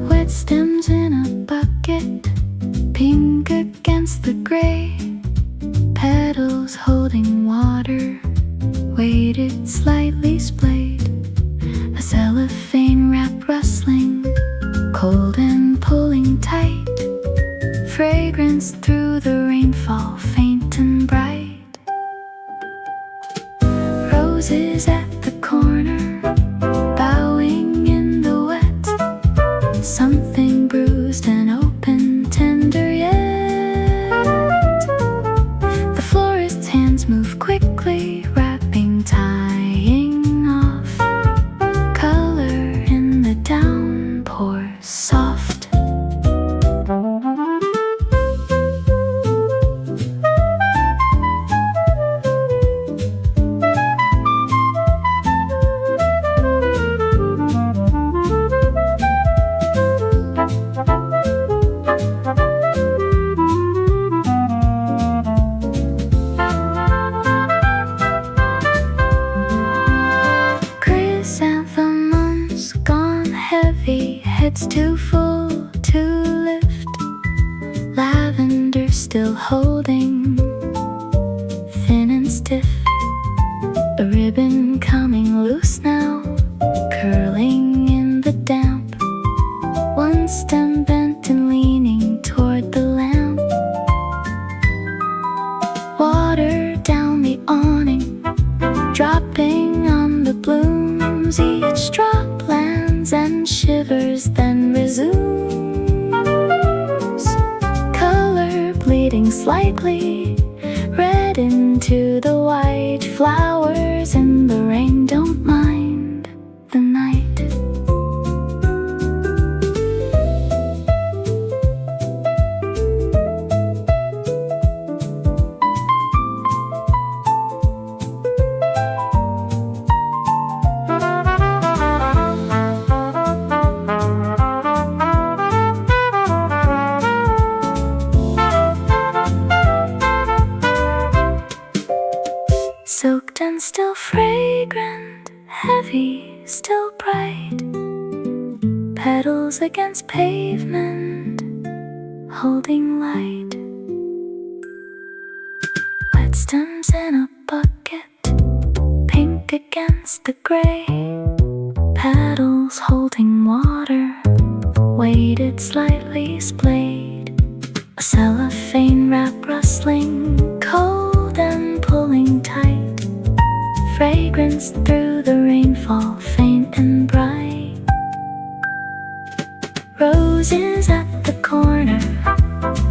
Wet stems in a bucket, pink against the gray. Petals holding water, weighted, slightly splayed. A cellophane wrap rustling, cold and pulling tight. Fragrance through the rainfall, faint and bright. Roses at the corner, bowing in the wet. Something bruised and open, tender yet. The florist's hands move quickly, wrapping, tying off. Color in the downpour, soft. Chrysanthemums gone heavy, heads too full to lift. Lavender still holding, thin and stiff. A ribbon coming loose now, curling in the damp. One stem bent and leaning toward the lamp. Water down the awning, dropping on the blooms. Each drop lands and shivers, then resumes. Color bleeding slightly, red into the white. Flowers in the rain don't mind the night. Soaked and still fragrant, heavy, still bright. Petals against pavement, holding light. Wet stems in a bucket, pink against the gray. Petals holding water, weighted, slightly splayed. A cellophane wrap rustling, cold and pulling tight. Fragrance through the rainfall, faint and bright. Roses at the corner,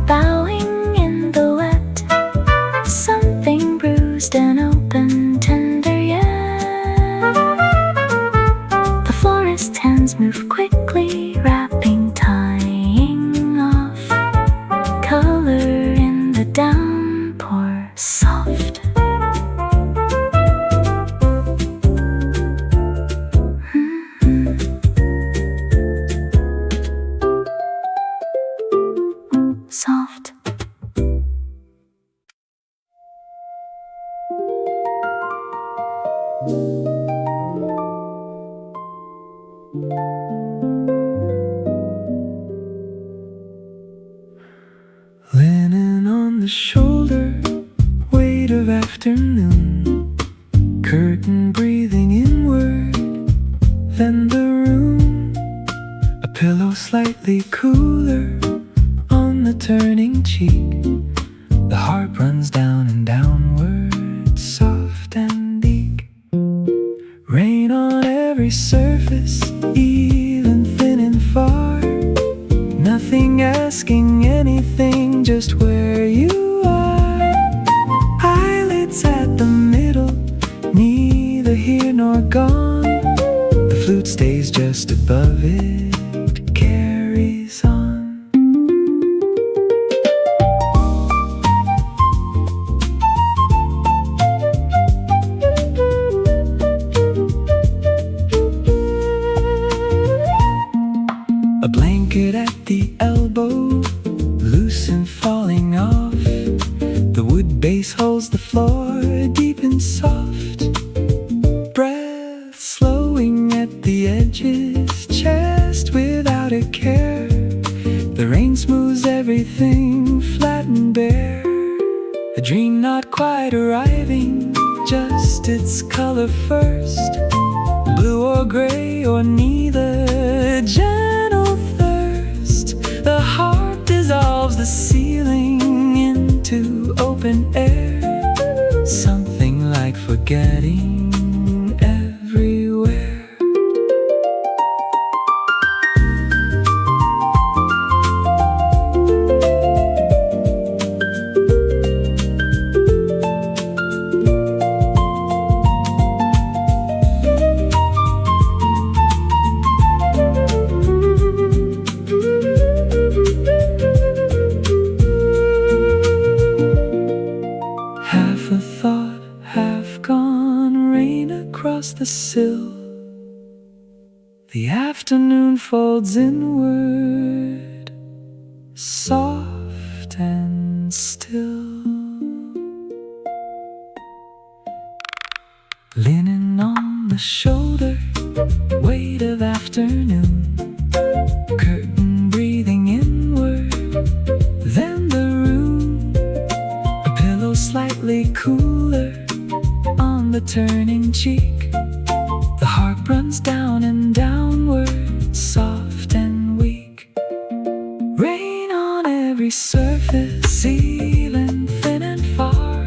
bowing in the wet. Something bruised and open, tender yet. The florist's hands move quickly, wrapping, tying off. Color in the downpour, soft. Soft. Linen on the shoulder, shoulder, weight of afternoon, curtain breathing inward, then the room, a pillow slightly cooler on the turning cheek, the heart runs down and downward, soft and weak. Rain on every surface, even thin and far, nothing asking anything, just where you are. Eyelids at the middle, neither here nor gone, the flute stays just above it, carries on. A blanket at the elbow, loose and falling off, the wood base holds the floor deep and soft, breath slowing at the edges, chest without a care, the rain smooths everything flat and bare, a dream not quite arriving, just its color first, blue or gray or neither, gentle thirst, the heart dissolves the ceiling into open air, something like forgetting everywhere. Half a thought, half gone, rain across the sill, the afternoon folds inward, soft and still. Linen on the shoulder, weight of afternoon, curtain breathing inward, then the room, a pillow slightly cooler on the turning cheek, the heart runs down and downward, soft and weak. Rain on every surface, even thin and far,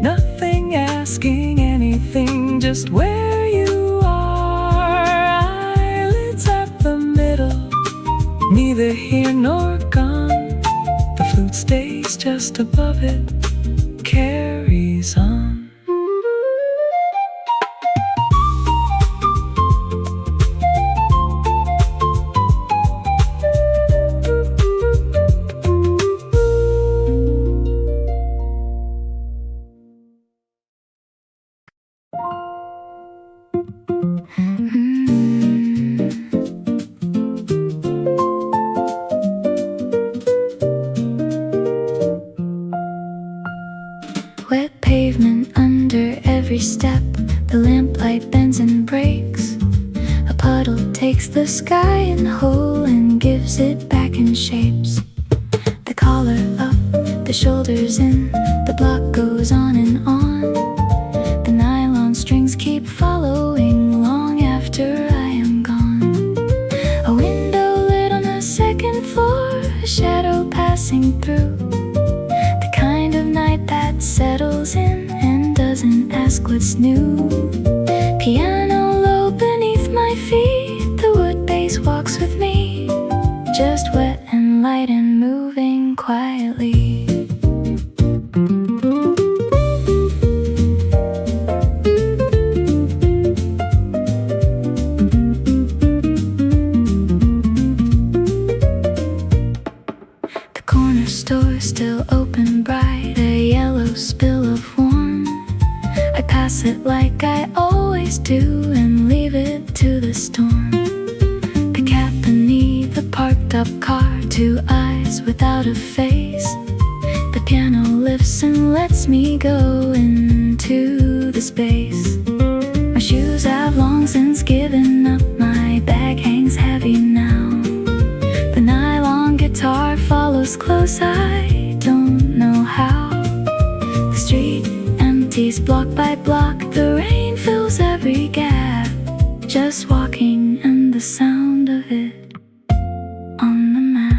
nothing asking anything, just where you are. Eyelids at the middle, neither here nor gone, the flute stays just above it, carries on. Wet pavement under every step, the lamplight bends and breaks, a puddle takes the sky in whole and gives it back in shapes. The collar up, the shoulders in, the block goes on and on, the nylon strings keep following long after I am gone. A window lit on the second floor, a shadow passing through, the kind of night that settles in and doesn't ask what's new. Piano low beneath my feet, the wood bass walks with me, just wet and light and moving quietly. The corner store still open bright, a yellow spill of warm, I pass it like I always do and leave it to the storm. The cat beneath the parked up car, two eyes without a face, the piano lifts and lets me go into the space. My shoes have long since given up, my bag hangs heavy now, the nylon guitar follows close, I don't know how. cities block by block. The rain fills every gap. Just walking and the sound of it on the map.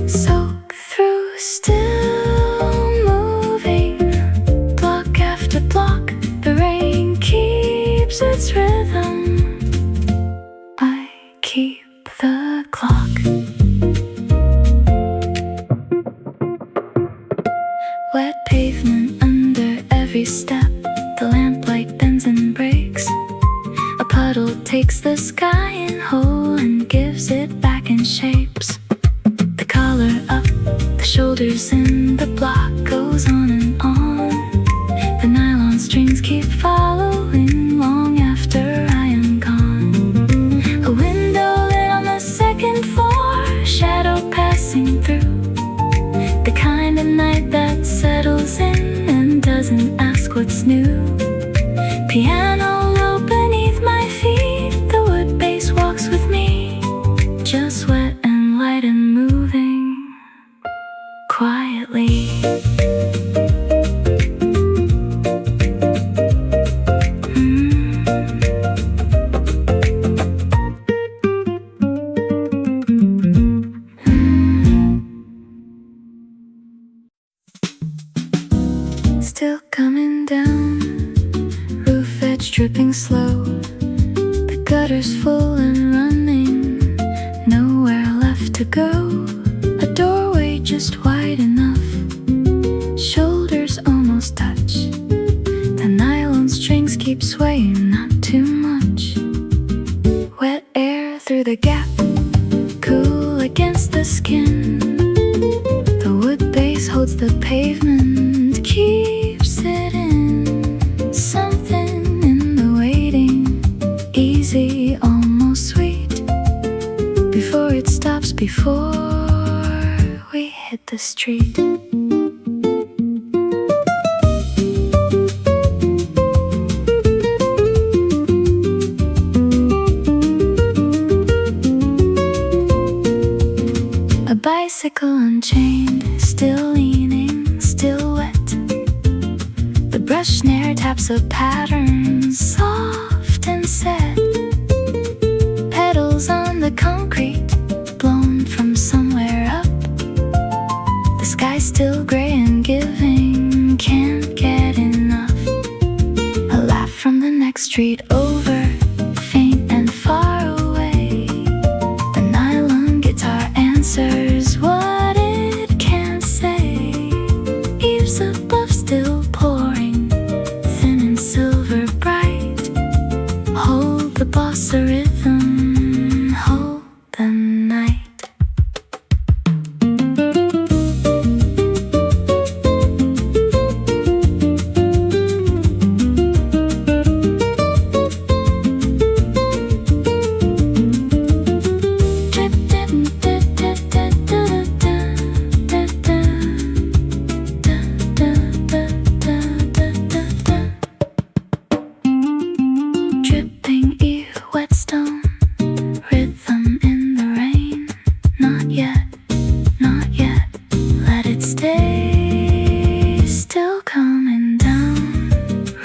Soak through, still moving, block after block. The rain keeps its rhythm. I keep the clock. Wet pavement under every step. The lamplight bends and breaks. A puddle takes the sky in whole and gives it back in shapes. The collar up, the shoulders in, the block goes on and on. The nylon strings keep following long after I am gone. A window lit on the second floor, shadow passing through. The kind of night that settles in and doesn't ask what's new. Piano low beneath my feet, the wood bass walks with me. Just wet and light and moving quietly. Still coming down, roof edge dripping slow. The gutter's full and running, nowhere left to go. A doorway just wide enough, shoulders almost touch. The nylon strings keep swaying, not too much. Wet air through the gap, cool against the skin. The wood base holds the pavement, keeps it in. Something in the waiting, easy, almost sweet. Before it stops, before we hit the street. A bicycle unchained, still leaning, still wet. The brush snare taps a pattern, soft and set. Pedals on the concrete, blown from somewhere up. The sky's still gray and giving, can't get enough. A laugh from the next street over, faint and far away. The nylon guitar answers what it can't say. Eaves above still pouring, thin and silver bright. Hold the bossa rhythm, hold the night. Dripping ear, wet stone, rhythm in the rain. Not yet, not yet, let it stay. Still coming down,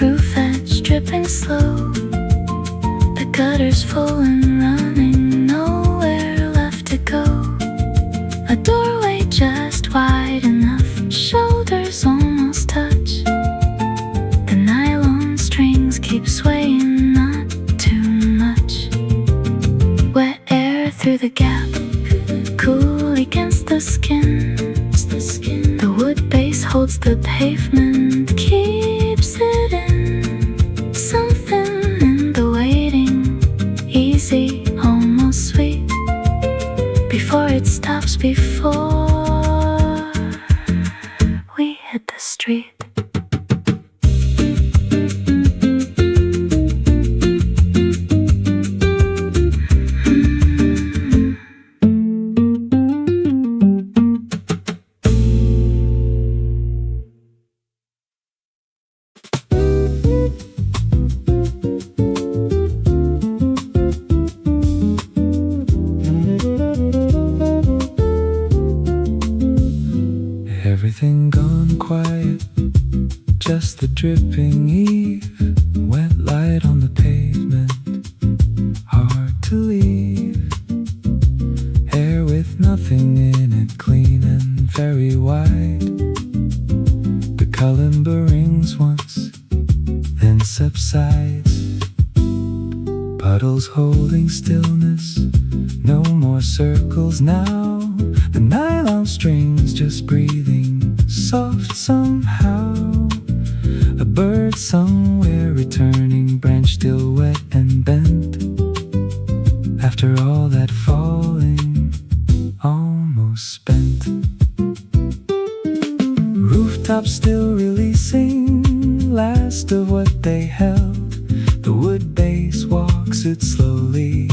roof edge dripping slow. The gutter's full and running, nowhere left to go. A doorway just wide enough, shoulders almost touch. The nylon strings keep swaying, not too much. Wet air through the gap, cool against the skin. The wood base holds the pavement, keeps it in. Something in the waiting, easy, almost sweet. Before it stops, before we hit the street. Everything gone quiet, just the dripping eve, wet light on the pavement, hard to leave. Air with nothing in it, clean and very wide. The kalimba rings once, then subsides. Puddles holding stillness, no more circles now. The nylon strings just breathing soft somehow. A bird somewhere returning, branch still wet and bent. After all that falling, almost spent. Rooftops still releasing last of what they held. The wood base walks it slowly,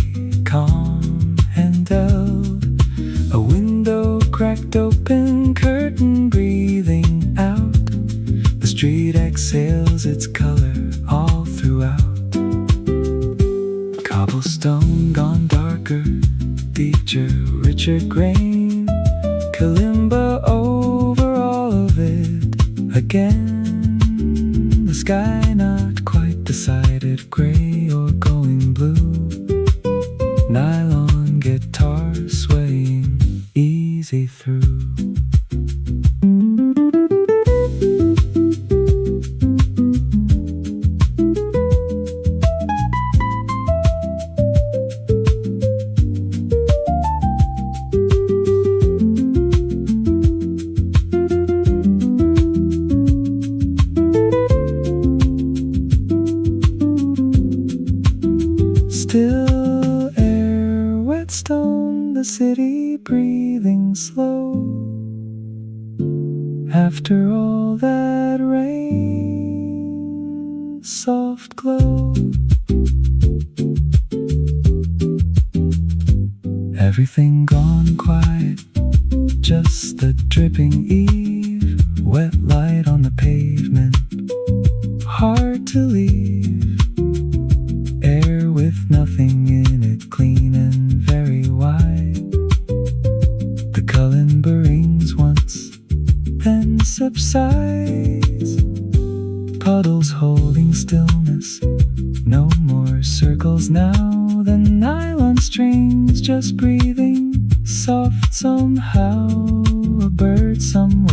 calm and held. A window cracked open, curtain breathing out. The street exhales its color all throughout. Cobblestone gone darker, deeper, richer grain. Kalimba over all of it again. The sky not quite decided, gray or going blue. Nylon guitar swaying easy through. Still air, wet stone, the city breathing slow. After all that rain, soft glow. Everything gone quiet, just the dripping eve, wet light on the pavement, hard to leave. Air with nothing in it, clean and very wide. The kalimba rings once, then subsides. Puddles holding stillness, no more circles now. The nylon strings just breathing soft somehow. A bird somewhere